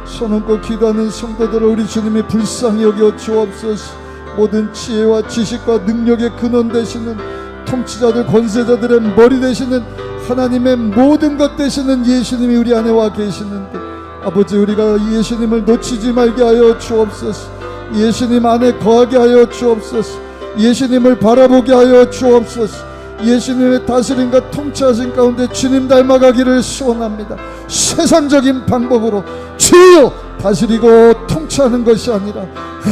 Speaker 5: 손 얹고 기도하는 성도들을 우리 주님이 불쌍히 여겨 주옵소서. 모든 지혜와 지식과 능력의 근원 되시는 통치자들 권세자들의 머리 되시는 하나님의 모든 것 되시는 예수님이 우리 안에 와 계시는데 아버지 우리가 예수님을 놓치지 말게 하여 주옵소서. 예수님 안에 거하게 하여 주옵소서. 예수님을 바라보게 하여 주옵소서. 예수님의 다스림과 통치하신 가운데 주님 닮아가기를 소원합니다. 세상적인 방법으로 주여 다스리고 통치하는 것이 아니라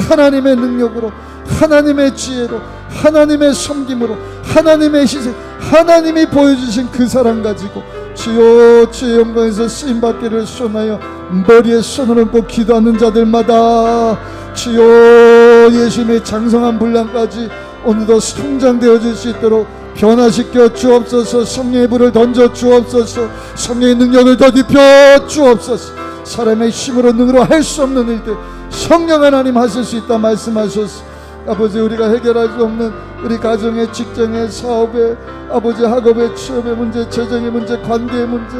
Speaker 5: 하나님의 능력으로 하나님의 지혜로 하나님의 섬김으로 하나님의 희생 하나님이 보여주신 그 사랑 가지고 주여 주의 영광에서 쓰임받기를 소원하여 머리에 손을 얹고 기도하는 자들마다 주여 예수님의 장성한 분량까지 오늘도 성장되어질 수 있도록 변화시켜 주옵소서. 성령의 불을 던져 주옵소서. 성령의 능력을 더딥혀 주옵소서. 사람의 힘으로 능으로 할 수 없는 일들 성령 하나님 하실 수 있다 말씀하셨소. 아버지 우리가 해결할 수 없는 우리 가정의 직장의 사업의 아버지 학업의 취업의 문제 재정의 문제 관계의 문제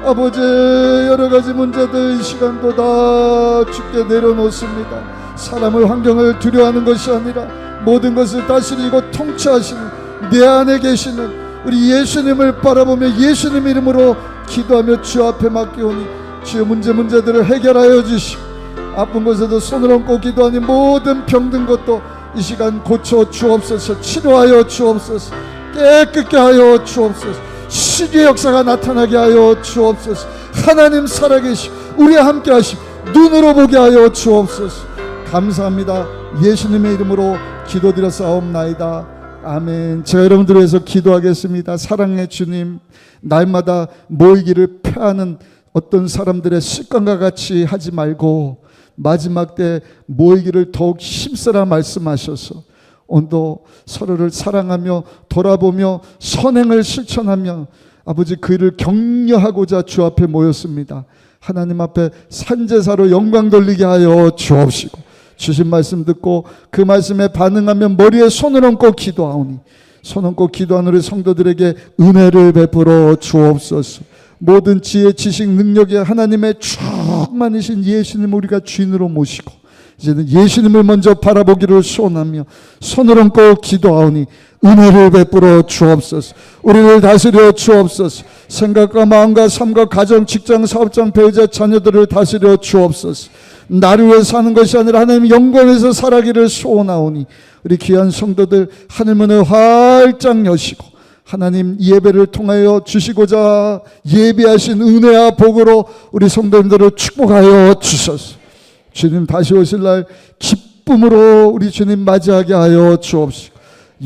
Speaker 5: 아버지 여러 가지 문제들 이 시간도 다 주께 내려놓습니다. 사람을 환경을 두려워하는 것이 아니라 모든 것을 다스리고 통치하시는 내 안에 계시는 우리 예수님을 바라보며 예수님 이름으로 기도하며 주 앞에 맡기오니 주의 문제들을 해결하여 주시고 아픈 곳에도 손을 얹고 기도하니 모든 병든 것도 이 시간 고쳐 주옵소서. 치료하여 주옵소서. 깨끗게 하여 주옵소서. 시기의 역사가 나타나게 하여 주옵소서. 하나님 살아계시고 우리와 함께 하시고 눈으로 보게 하여 주옵소서. 감사합니다. 예수님의 이름으로 기도드렸사옵나이다. 아멘. 제가 여러분들을 위해서 기도하겠습니다. 사랑의 주님, 날마다 모이기를 폐하는 어떤 사람들의 습관과 같이 하지 말고 마지막 때 모이기를 더욱 힘쓰라 말씀하셔서 오늘도 서로를 사랑하며 돌아보며 선행을 실천하며 아버지 그 일을 격려하고자 주 앞에 모였습니다. 하나님 앞에 산제사로 영광 돌리게 하여 주옵시고 주신 말씀 듣고 그 말씀에 반응하며 머리에 손을 얹고 기도하오니 손 얹고 기도하는 우리 성도들에게 은혜를 베풀어 주옵소서. 모든 지혜 지식 능력이 하나님의 충만이신 예수님 우리가 주인으로 모시고 이제는 예수님을 먼저 바라보기를 소원하며 손을 얹고 기도하오니 은혜를 베풀어 주옵소서. 우리를 다스려 주옵소서. 생각과 마음과 삶과 가정 직장 사업장 배우자 자녀들을 다스려 주옵소서. 나를 위해 사는 것이 아니라 하나님 영광에서 살아기를 소원하오니 우리 귀한 성도들 하늘문을 활짝 여시고 하나님 예배를 통하여 주시고자 예비하신 은혜와 복으로 우리 성도님들을 축복하여 주소서. 주님 다시 오실 날 기쁨으로 우리 주님 맞이하게 하여 주옵시고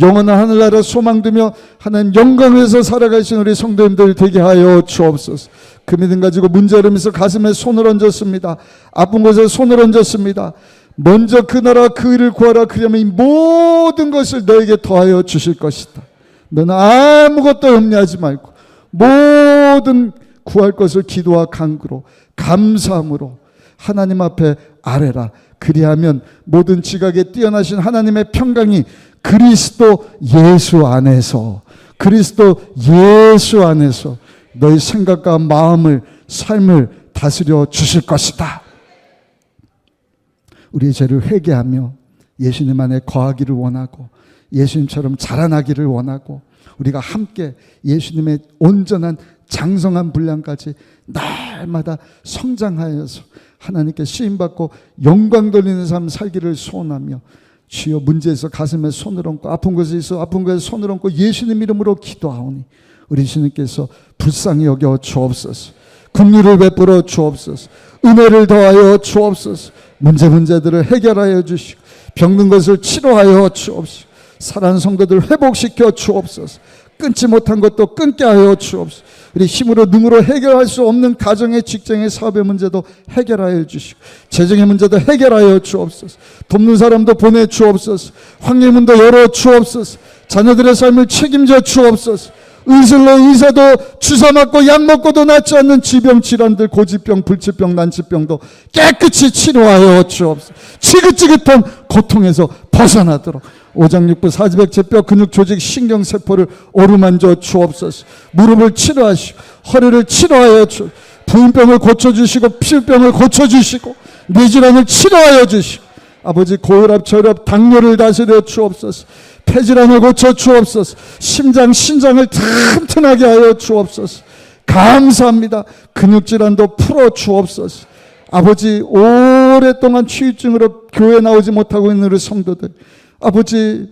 Speaker 5: 영원한 하늘나라 소망 두며 하나님 영광에서 살아가신 우리 성도님들 되게 하여 주옵소서. 그 믿음 가지고 문제름에서 가슴에 손을 얹었습니다. 아픈 곳에 손을 얹었습니다. 먼저 그 나라 그 일을 구하라. 그러면 이 모든 것을 너에게 더하여 주실 것이다. 너는 아무것도 염려하지 말고 모든 구할 것을 기도와 간구로 감사함으로 하나님 앞에 아뢰라. 그리하면 모든 지각에 뛰어나신 하나님의 평강이 그리스도 예수 안에서 너희 생각과 마음을 삶을 다스려 주실 것이다. 우리의 죄를 회개하며 예수님 안에 거하기를 원하고 예수님처럼 자라나기를 원하고 우리가 함께 예수님의 온전한 장성한 분량까지 날마다 성장하여서 하나님께 쓰임받고 영광 돌리는 삶 살기를 소원하며 주여 문제에서 가슴에 손을 얹고 아픈 곳에 손을 얹고 예수님 이름으로 기도하오니 우리 주님께서 불쌍히 여겨 주옵소서. 긍휼을 베풀어 주옵소서. 은혜를 더하여 주옵소서. 문제들을 해결하여 주시고 병든 것을 치료하여 주옵소서. 살아난 성도들 회복시켜 주옵소서. 끊지 못한 것도 끊게 하여 주옵소서. 우리 힘으로 능으로 해결할 수 없는 가정의 직장의 사업의 문제도 해결하여 주시고 재정의 문제도 해결하여 주옵소서. 돕는 사람도 보내 주옵소서. 환경문도 열어 주옵소서. 자녀들의 삶을 책임져 주옵소서. 의술로 의사도 주사 맞고 약 먹고도 낫지 않는 지병 질환들, 고지병, 불치병, 난치병도 깨끗이 치료하여 주옵소서. 지긋지긋한 고통에서 벗어나도록 오장육부, 사지백제뼈, 근육 조직, 신경세포를 오르만져 주옵소서. 무릎을 치료하시고 허리를 치료하여 주옵소서. 부인병을 고쳐주시고 피부병을 고쳐주시고 뇌질환을 치료하여 주시고 아버지 고혈압, 저혈압, 당뇨를 다스려 주옵소서. 폐질환을 고쳐 주옵소서. 심장, 신장을 튼튼하게 하여 주옵소서. 감사합니다. 근육질환도 풀어 주옵소서. 아버지 오랫동안 치유증으로 교회 나오지 못하고 있는 우리 성도들, 아버지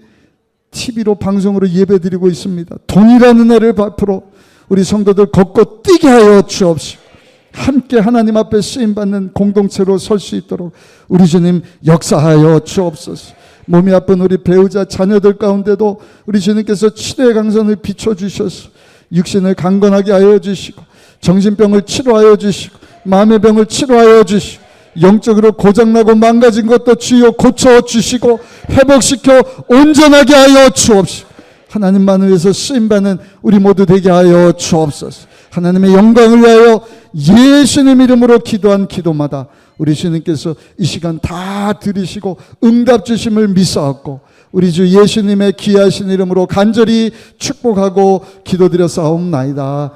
Speaker 5: TV로 방송으로 예배드리고 있습니다. 돈이라는 애를 앞으로 우리 성도들 걷고 뛰게 하여 주옵시고 함께 하나님 앞에 쓰임받는 공동체로 설 수 있도록 우리 주님 역사하여 주옵소서. 몸이 아픈 우리 배우자 자녀들 가운데도 우리 주님께서 치료의 강선을 비춰주셔서 육신을 강건하게 하여 주시고 정신병을 치료하여 주시고 마음의 병을 치료하여 주시고 영적으로 고장나고 망가진 것도 주여 고쳐주시고 회복시켜 온전하게 하여 주옵시고 하나님만을 위해서 쓰임받는 우리 모두 되게 하여 주옵소서. 하나님의 영광을 위하여 예수님 이름으로 기도한 기도마다 우리 주님께서 이 시간 다 들으시고 응답 주심을 믿사옵고 우리 주 예수님의 귀하신 이름으로 간절히 축복하고 기도드려 싸움나이다.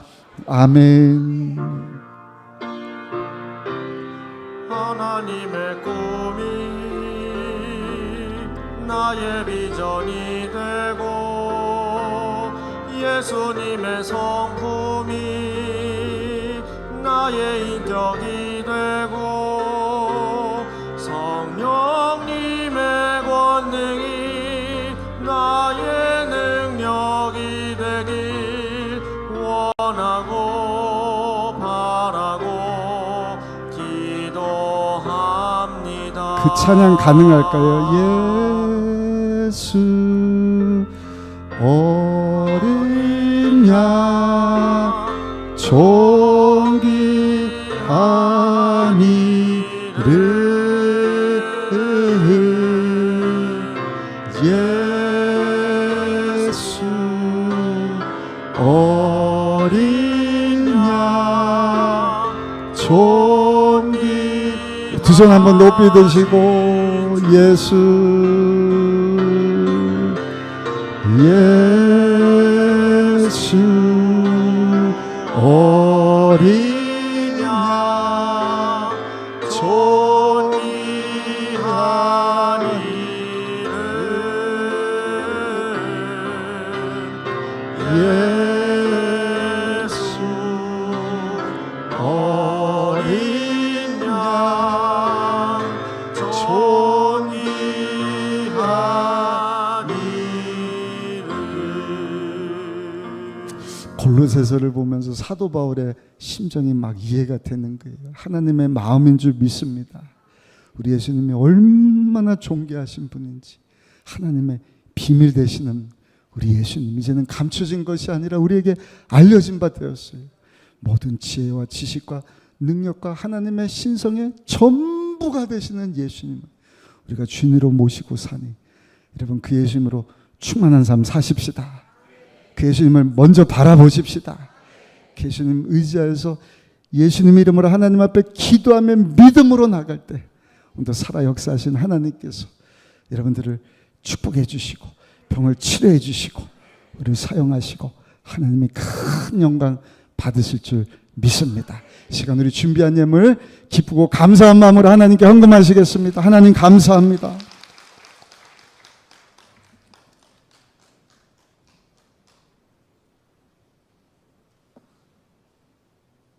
Speaker 5: 아멘.
Speaker 6: 하나님의 꿈이 나의 비전이 되고 예수님의 성품이 나의 인격이 되고 성령님의 권능이 나의 능력이 되길 원하고 바라고 기도합니다.
Speaker 5: 그 찬양 가능할까요? 예수 어린 양 존귀한 이름 예수 어린 양 존귀 두 손 한번 높이 드시고 예수 예수 어린 양 존귀한 이름 예수 어린 양 존귀한 이름. 골로새서를 보면서 사도 바울의 심정이 막 이해가 되는 거예요. 하나님의 마음인 줄 믿습니다. 우리 예수님이 얼마나 존귀하신 분인지, 하나님의 비밀 되시는 우리 예수님, 이제는 감춰진 것이 아니라 우리에게 알려진 바 되었어요. 모든 지혜와 지식과 능력과 하나님의 신성의 전부가 되시는 예수님을 우리가 주인으로 모시고 사니, 여러분 그 예수님으로 충만한 삶 사십시다. 그 예수님을 먼저 바라보십시다. 그 예수님 의지하여서 예수님 이름으로 하나님 앞에 기도하며 믿음으로 나갈 때 오늘도 살아 역사하신 하나님께서 여러분들을 축복해 주시고 병을 치료해 주시고 우리를 사용하시고 하나님의 큰 영광 받으실 줄 믿습니다. 이 시간 우리 준비한 예물 기쁘고 감사한 마음으로 하나님께 헌금하시겠습니다. 하나님 감사합니다.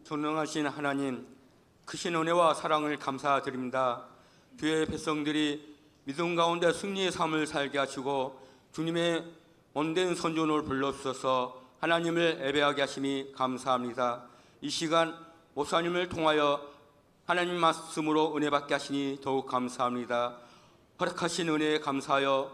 Speaker 7: 전능하신 하나님, 크신 은혜와 사랑을 감사드립니다. 주의 백성들이 믿음 가운데 승리의 삶을 살게 하시고 주님의 온된 선전을 불러주셔서 하나님을 예배하게 하심이 감사합니다. 이 시간 목사님을 통하여 하나님 말씀으로 은혜 받게 하시니 더욱 감사합니다. 허락하신 은혜에 감사하여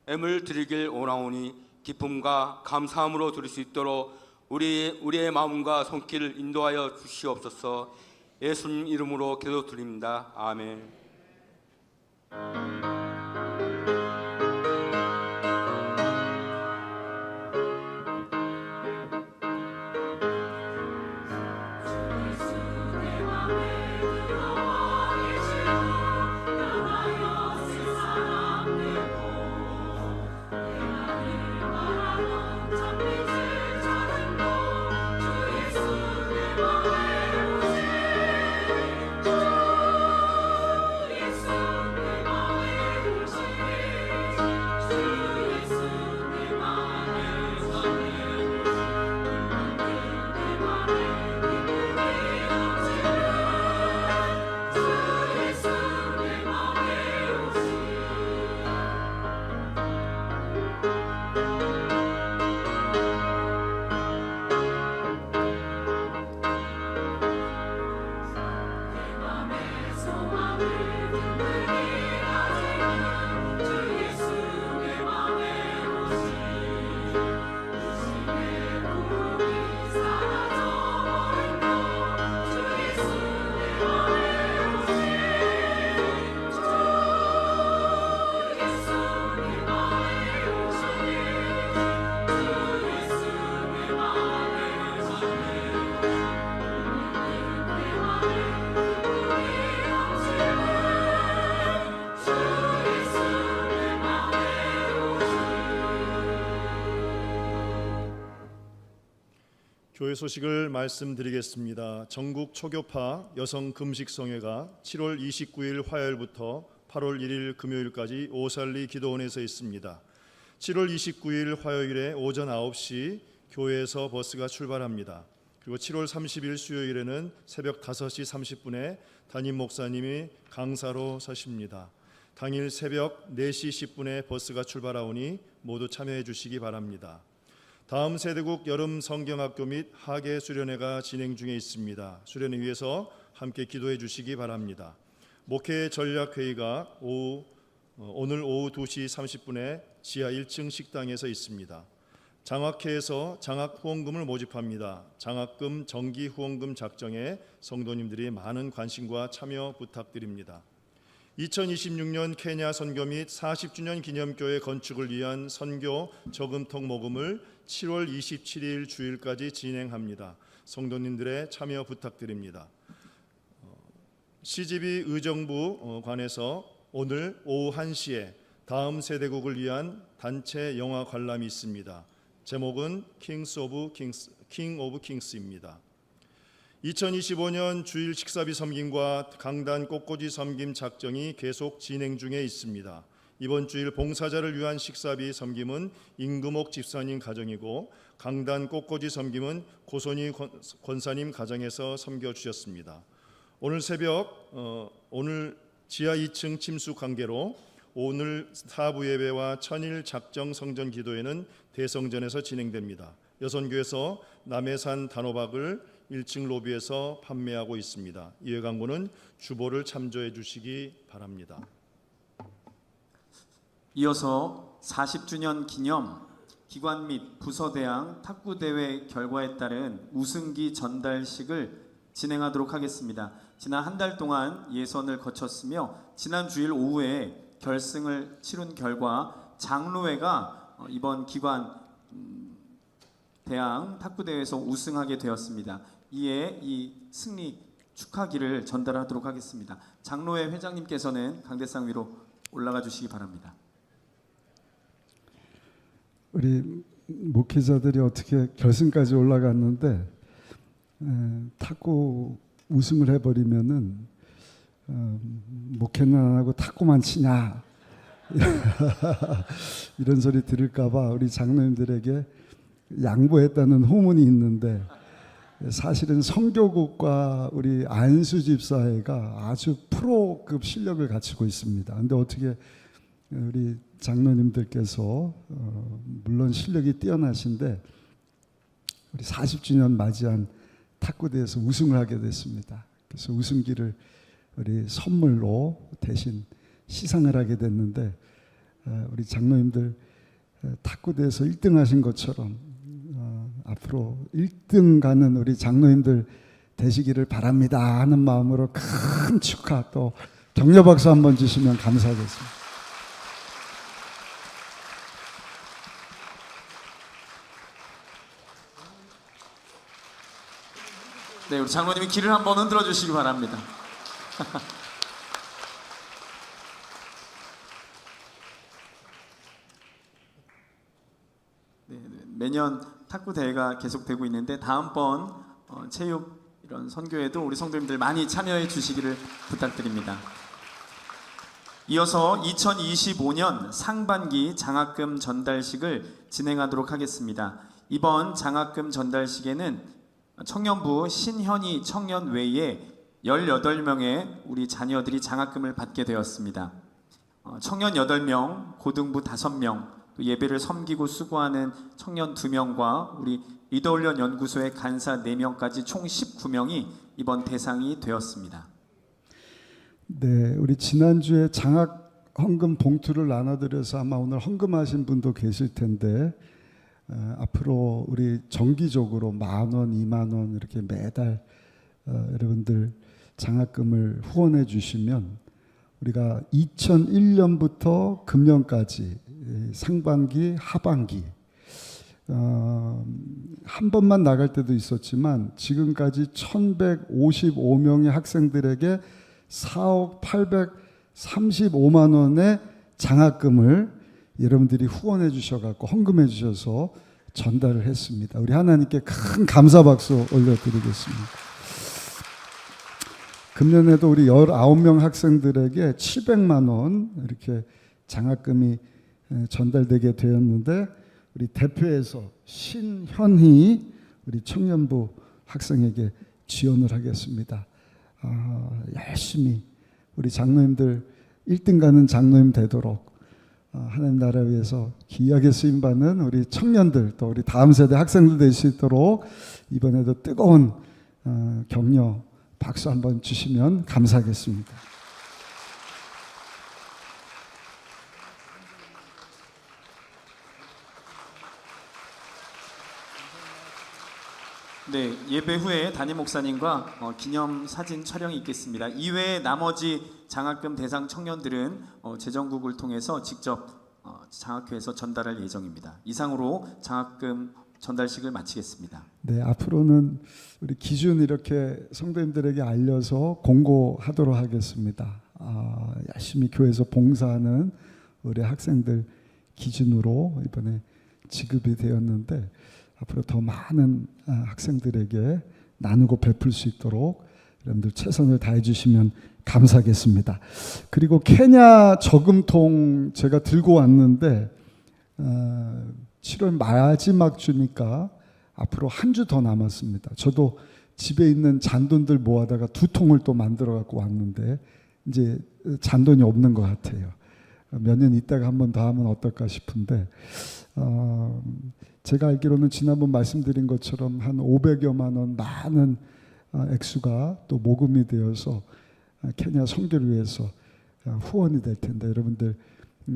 Speaker 7: 예물 드리길 원하오니 기쁨과 감사함으로 드릴 수 있도록 우리의 마음과 손길을 인도하여 주시옵소서. 예수님 이름으로 기도드립니다. 아멘.
Speaker 2: 소식을 말씀드리겠습니다. 전국 초교파 여성 금식성회가 7월 29일 화요일부터 8월 1일 금요일까지 오살리 기도원에서 있습니다. 7월 29일 화요일에 오전 9시 교회에서 버스가 출발합니다. 그리고 7월 30일 수요일에는 새벽 5시 30분에 담임 목사님이 강사로 서십니다. 당일 새벽 4시 10분에 버스가 출발하오니 모두 참여해 주시기 바랍니다. 다음 세대국 여름 성경학교 및 하계 수련회가 진행 중에 있습니다. 수련회 위해서 함께 기도해 주시기 바랍니다. 목회 전략회의가 오늘 오후 2시 30분에 지하 1층 식당에서 있습니다. 장학회에서 장학 후원금을 모집합니다. 장학금 정기 후원금 작성에 성도님들이 많은 관심과 참여 부탁드립니다. 2026년 케냐 선교 및 40주년 기념교회 건축을 위한 선교 저금통 모금을 7월 27일 주일까지 진행합니다. 성도님들의 참여 부탁드립니다. CGV 의정부 관에서 오늘 오후 1시에 다음 세대국을 위한 단체 영화 관람이 있습니다. 제목은 킹 오브 킹스입니다. 2025년 주일 식사비 섬김과 강단 꽃꽂이 섬김 작정이 계속 진행 중에 있습니다. 이번 주일 봉사자를 위한 식사비 섬김은 임금옥 집사님 가정이고 강단 꽃꽂이 섬김은 고선희 권사님 가정에서 섬겨주셨습니다. 오늘 새벽 오늘 지하 2층 침수 관계로 오늘 사부 예배와 천일 작정 성전 기도회는 대성전에서 진행됩니다. 여선교에서 남해산 단호박을 1층 로비에서 판매하고 있습니다. 이회 광고는 주보를 참조해 주시기 바랍니다.
Speaker 8: 이어서 40주년 기념 기관 및 부서대항 탁구대회 결과에 따른 우승기 전달식을 진행하도록 하겠습니다. 지난 한 달 동안 예선을 거쳤으며 지난 주일 오후에 결승을 치른 결과 장로회가 이번 기관 대항 탁구대회에서 우승하게 되었습니다. 이에 이 승리 축하기를 전달하도록 하겠습니다. 장로회 회장님께서는 강대상 위로 올라가 주시기 바랍니다.
Speaker 5: 우리 목회자들이 어떻게 결승까지 올라갔는데 탁구 우승을 해버리면은 목회는 안 하고 탁구만 치냐 이런 소리 들을까봐 우리 장로님들에게 양보했다는 후문이 있는데 사실은 성교국과 우리 안수 집사회가 아주 프로급 실력을 갖추고 있습니다. 근데 어떻게 우리 장로님들께서 물론 실력이 뛰어나신데 우리 40주년 맞이한 탁구대회에서 우승을 하게 됐습니다. 그래서 우승기를 우리 선물로 대신 시상을 하게 됐는데 우리 장로님들 탁구대회에서 1등 하신 것처럼 앞으로 1등 가는 우리 장로님들 되시기를 바랍니다 하는 마음으로 큰 축하 또 격려 박수 한번 주시면 감사하겠습니다.
Speaker 8: 네, 우리 장로님이 길을 한번 흔들어 주시기 바랍니다. 네, 매년 탁구 대회가 계속되고 있는데 다음번 체육 이런 선교에도 우리 성도님들 많이 참여해 주시기를 부탁드립니다. 이어서 2025년 상반기 장학금 전달식을 진행하도록 하겠습니다. 이번 장학금 전달식에는 청년부 신현희 청년 외에 18명의 우리 자녀들이 장학금을 받게 되었습니다. 청년 8명, 고등부 5명, 또 예배를 섬기고 수고하는 청년 2명과 우리 리더훈련 연구소의 간사 4명까지 총 19명이 이번 대상이 되었습니다.
Speaker 5: 네, 우리 지난주에 장학 헌금 봉투를 나눠드려서 아마 오늘 헌금하신 분도 계실 텐데 앞으로 우리 정기적으로 10,000원, 20,000원 이렇게 매달 여러분들 장학금을 후원해 주시면 우리가 2001년부터 금년까지 상반기, 하반기 한 번만 나갈 때도 있었지만 지금까지 1,155명의 학생들에게 4억 835만 원의 장학금을 여러분들이 후원해 주셔갖고 헌금해 주셔서 전달을 했습니다. 우리 하나님께 큰 감사 박수 올려드리겠습니다. 금년에도 우리 19명 학생들에게 700만 원 이렇게 장학금이 전달되게 되었는데, 우리 대표에서 신현희 우리 청년부 학생에게 지원을 하겠습니다. 열심히 우리 장로님들 1등 가는 장로님 되도록 하나님 나라 위해서 귀하게 쓰임받는 우리 청년들, 또 우리 다음 세대 학생들 될 수 있도록 이번에도 뜨거운 격려 박수 한번 주시면 감사하겠습니다.
Speaker 8: 네, 예배 후에 담임 목사님과 기념 사진 촬영이 있겠습니다. 이외에 나머지 장학금 대상 청년들은 재정국을 통해서 직접 장학회에서 전달할 예정입니다. 이상으로 장학금 전달식을 마치겠습니다.
Speaker 5: 네, 앞으로는 우리 기준 이렇게 성도님들에게 알려서 공고하도록 하겠습니다. 열심히 교회에서 봉사하는 우리 학생들 기준으로 이번에 지급이 되었는데, 앞으로 더 많은 학생들에게 나누고 베풀 수 있도록 여러분들 최선을 다해 주시면 감사하겠습니다. 그리고 케냐 저금통 제가 들고 왔는데 7월 마지막 주니까 앞으로 한 주 더 남았습니다. 저도 집에 있는 잔돈들 모아다가 2통을 또 만들어 갖고 왔는데 이제 잔돈이 없는 것 같아요. 몇 년 있다가 한 번 더 하면 어떨까 싶은데, 제가 알기로는 지난번 말씀드린 것처럼 한 500여만 원 많은 액수가 또 모금이 되어서 케냐 선교를 위해서 후원이 될 텐데, 여러분들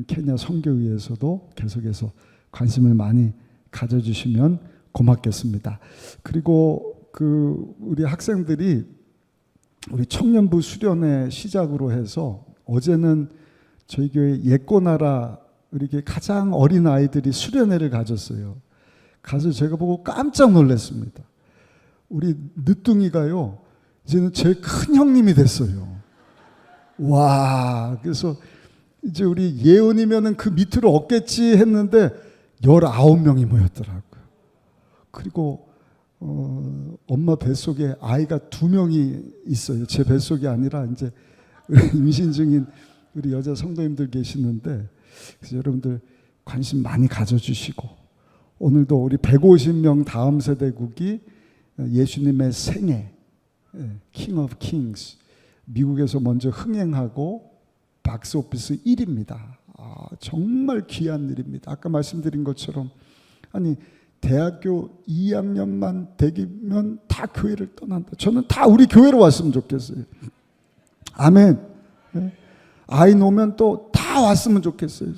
Speaker 5: 케냐 선교 위해서도 계속해서 관심을 많이 가져주시면 고맙겠습니다. 그리고 우리 학생들이 우리 청년부 수련회 시작으로 해서 어제는 저희 교회 예꼬나라 이렇게 가장 어린 아이들이 수련회를 가졌어요. 가서 제가 보고 깜짝 놀랐습니다. 우리 늦둥이가요, 이제는 제일 큰 형님이 됐어요. 와, 그래서 이제 우리 예언이면은 그 밑으로 없겠지 했는데 19명이 모였더라고요. 그리고 엄마 뱃속에 아이가 2명이 있어요. 제 뱃속이 아니라 이제 임신 중인 우리 여자 성도님들 계시는데, 그래서 여러분들 관심 많이 가져주시고, 오늘도 우리 150명 다음 세대국이 예수님의 생애 킹 오브 킹스 미국에서 먼저 흥행하고 박스오피스 1위입니다. 정말 귀한 일입니다. 아까 말씀드린 것처럼 아니 대학교 2학년만 되면 다 교회를 떠난다. 저는 다 우리 교회로 왔으면 좋겠어요. 아멘. 아이 놓으면 또 다 왔으면 좋겠어요.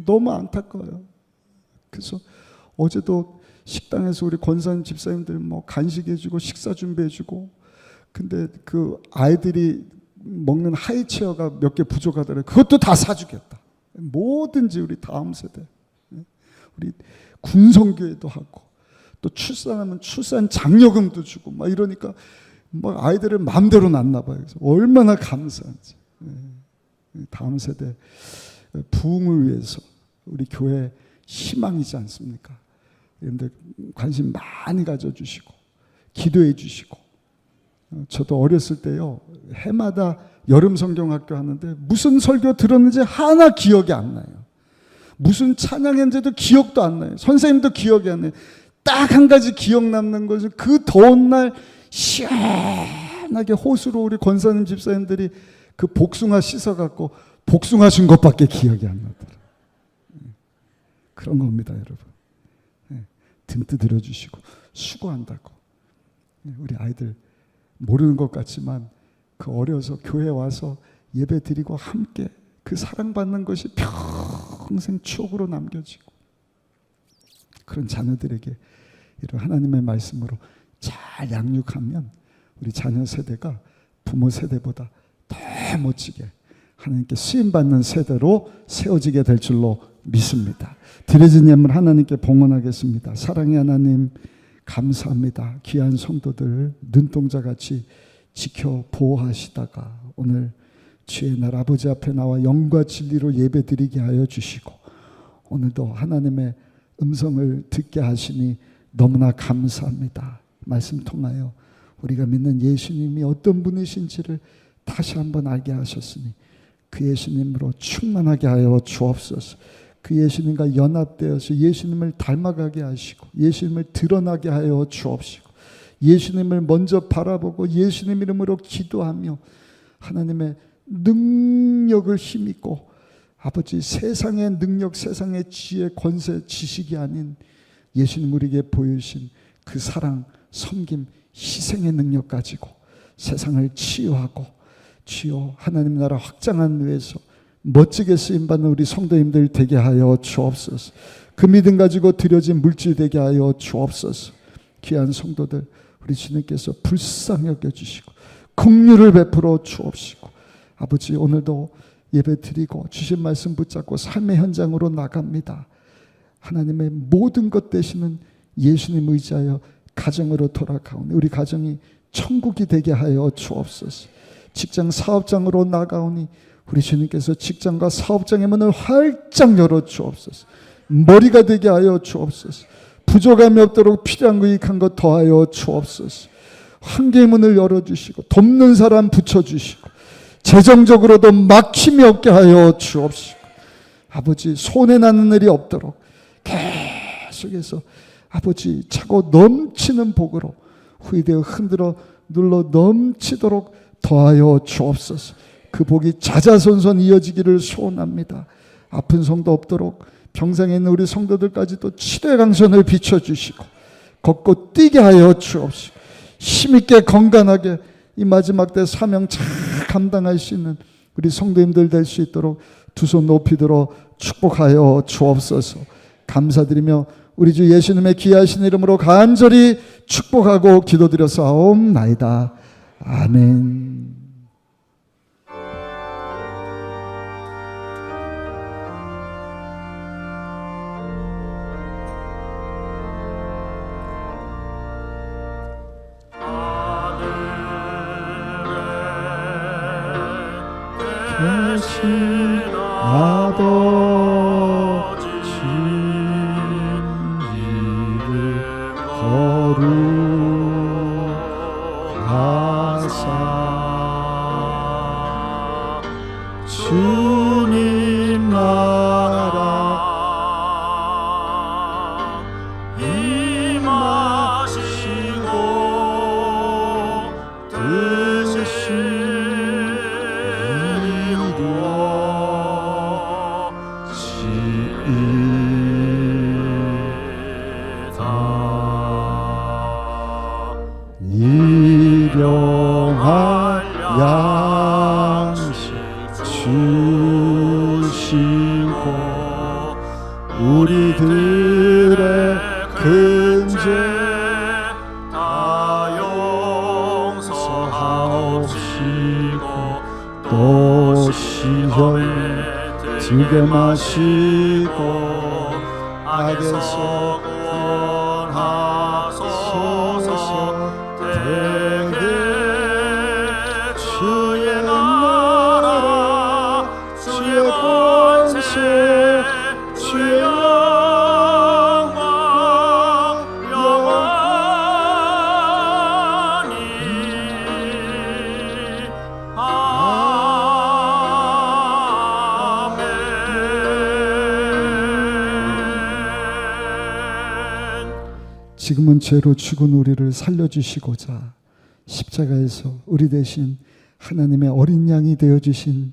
Speaker 5: 너무 안타까워요. 그래서 어제도 식당에서 우리 권사님 집사님들 뭐 간식 해주고 식사 준비해주고, 근데 그 아이들이 먹는 하이체어가 몇 개 부족하더라고요. 그것도 다 사주겠다. 뭐든지 우리 다음 세대, 우리 군성교회도 하고, 또 출산하면 출산 장려금도 주고 막 이러니까 막 아이들을 마음대로 낳나 봐요. 그래서 얼마나 감사한지. 다음 세대 부흥을 위해서 우리 교회 희망이지 않습니까? 여러분들 관심 많이 가져주시고 기도해 주시고, 저도 어렸을 때요 해마다 여름 성경학교 하는데 무슨 설교 들었는지 하나 기억이 안 나요. 무슨 찬양했는지도 기억도 안 나요. 선생님도 기억이 안 나요. 딱 한 가지 기억 남는 것은 그 더운 날 시원하게 호수로 우리 권사님 집사님들이 그 복숭아 씻어갖고 복숭아 준 것밖에 기억이 안 나더라고요. 그런 겁니다, 여러분. 등 두드려 주시고 수고한다고. 우리 아이들 모르는 것 같지만 그 어려서 교회 와서 예배 드리고 함께 그 사랑받는 것이 평생 추억으로 남겨지고, 그런 자녀들에게 이런 하나님의 말씀으로 잘 양육하면 우리 자녀 세대가 부모 세대보다 더 멋지게 하나님께 쓰임받는 세대로 세워지게 될 줄로 믿습니다. 드려진 예물 하나님께 봉헌하겠습니다. 사랑의 하나님 감사합니다. 귀한 성도들 눈동자같이 지켜 보호하시다가 오늘 주의 날 아버지 앞에 나와 영과 진리로 예배드리게 하여 주시고, 오늘도 하나님의 음성을 듣게 하시니 너무나 감사합니다. 말씀 통하여 우리가 믿는 예수님이 어떤 분이신지를 다시 한번 알게 하셨으니 그 예수님으로 충만하게 하여 주옵소서. 그 예수님과 연합되어서 예수님을 닮아가게 하시고 예수님을 드러나게 하여 주옵시고 예수님을 먼저 바라보고 예수님 이름으로 기도하며 하나님의 능력을 힘입고 아버지 세상의 능력, 세상의 지혜, 권세, 지식이 아닌 예수님 우리에게 보여주신 그 사랑, 섬김, 희생의 능력 가지고 세상을 치유하고 주여 하나님 나라 확장하는 위해서 멋지게 쓰임받는 우리 성도님들 되게 하여 주옵소서. 그 믿음 가지고 드려진 물질 되게 하여 주옵소서. 귀한 성도들 우리 주님께서 불쌍히 여겨주시고 긍휼을 베풀어 주옵시고 아버지 오늘도 예배 드리고 주신 말씀 붙잡고 삶의 현장으로 나갑니다. 하나님의 모든 것 되시는 예수님 의지하여 가정으로 돌아가오니 우리 가정이 천국이 되게 하여 주옵소서. 직장 사업장으로 나가오니 우리 주님께서 직장과 사업장의 문을 활짝 열어 주옵소서. 머리가 되게 하여 주옵소서. 부족함이 없도록 필요한 거 유익한 거 더하여 주옵소서. 한계의 문을 열어주시고 돕는 사람 붙여주시고 재정적으로도 막힘이 없게 하여 주옵시고 아버지 손해나는 일이 없도록 계속해서 아버지 차고 넘치는 복으로 후이되어 흔들어 눌러 넘치도록 더하여 주옵소서. 그 복이 자자손손 이어지기를 소원합니다. 아픈 성도 없도록 병상에 있는 우리 성도들까지도 치료의 강선을 비춰주시고 걷고 뛰게 하여 주옵시고 힘있게 건강하게 이 마지막 때 사명 잘 감당할 수 있는 우리 성도님들 될 수 있도록 두 손 높이 들어 축복하여 주옵소서. 감사드리며 우리 주 예수님의 귀하신 이름으로 간절히 축복하고 기도드려사옵나이다. 아멘.
Speaker 3: 대신 아버지 이름 거룩하사 주님 나라 임하시고 일용할 양식 주시고 우리들의 근죄 다 용서하옵시고 또 시험에 들게 마시고 악에서 구원하소서. 대개 주의 나라 주의 권세 주의 영광 영원히 아멘.
Speaker 5: 지금은 죄로 죽은 우리를 살려주시고자 십자가에서 우리 대신 하나님의 어린 양이 되어주신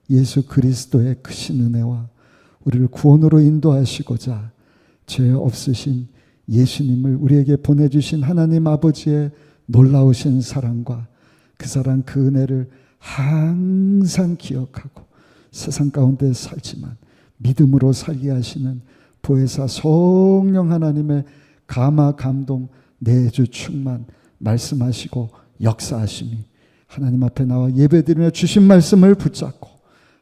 Speaker 5: 예수 그리스도의 크신 은혜와 우리를 구원으로 인도하시고자 죄 없으신 예수님을 우리에게 보내주신 하나님 아버지의 놀라우신 사랑과 그 사랑 그 은혜를 항상 기억하고 세상 가운데 살지만 믿음으로 살게 하시는 보혜사 성령 하나님의 감화 감동 내주 충만 말씀하시고 역사하심이 하나님 앞에 나와 예배드리며 주신 말씀을 붙잡고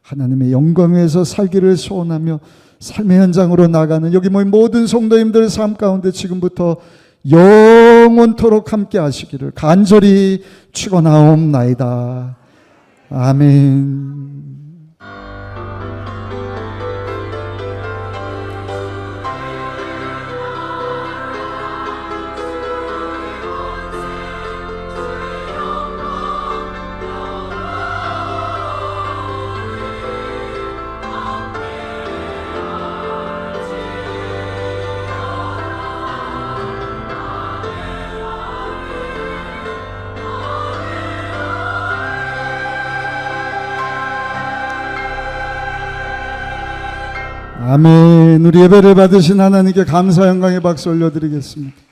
Speaker 5: 하나님의 영광 위에서 살기를 소원하며 삶의 현장으로 나가는 여기 모인 모든 성도님들 삶 가운데 지금부터 영원토록 함께 하시기를 간절히 축원하옵나이다. 아멘. 아멘. 우리 예배를 받으신 하나님께 감사 영광의 박수 올려드리겠습니다.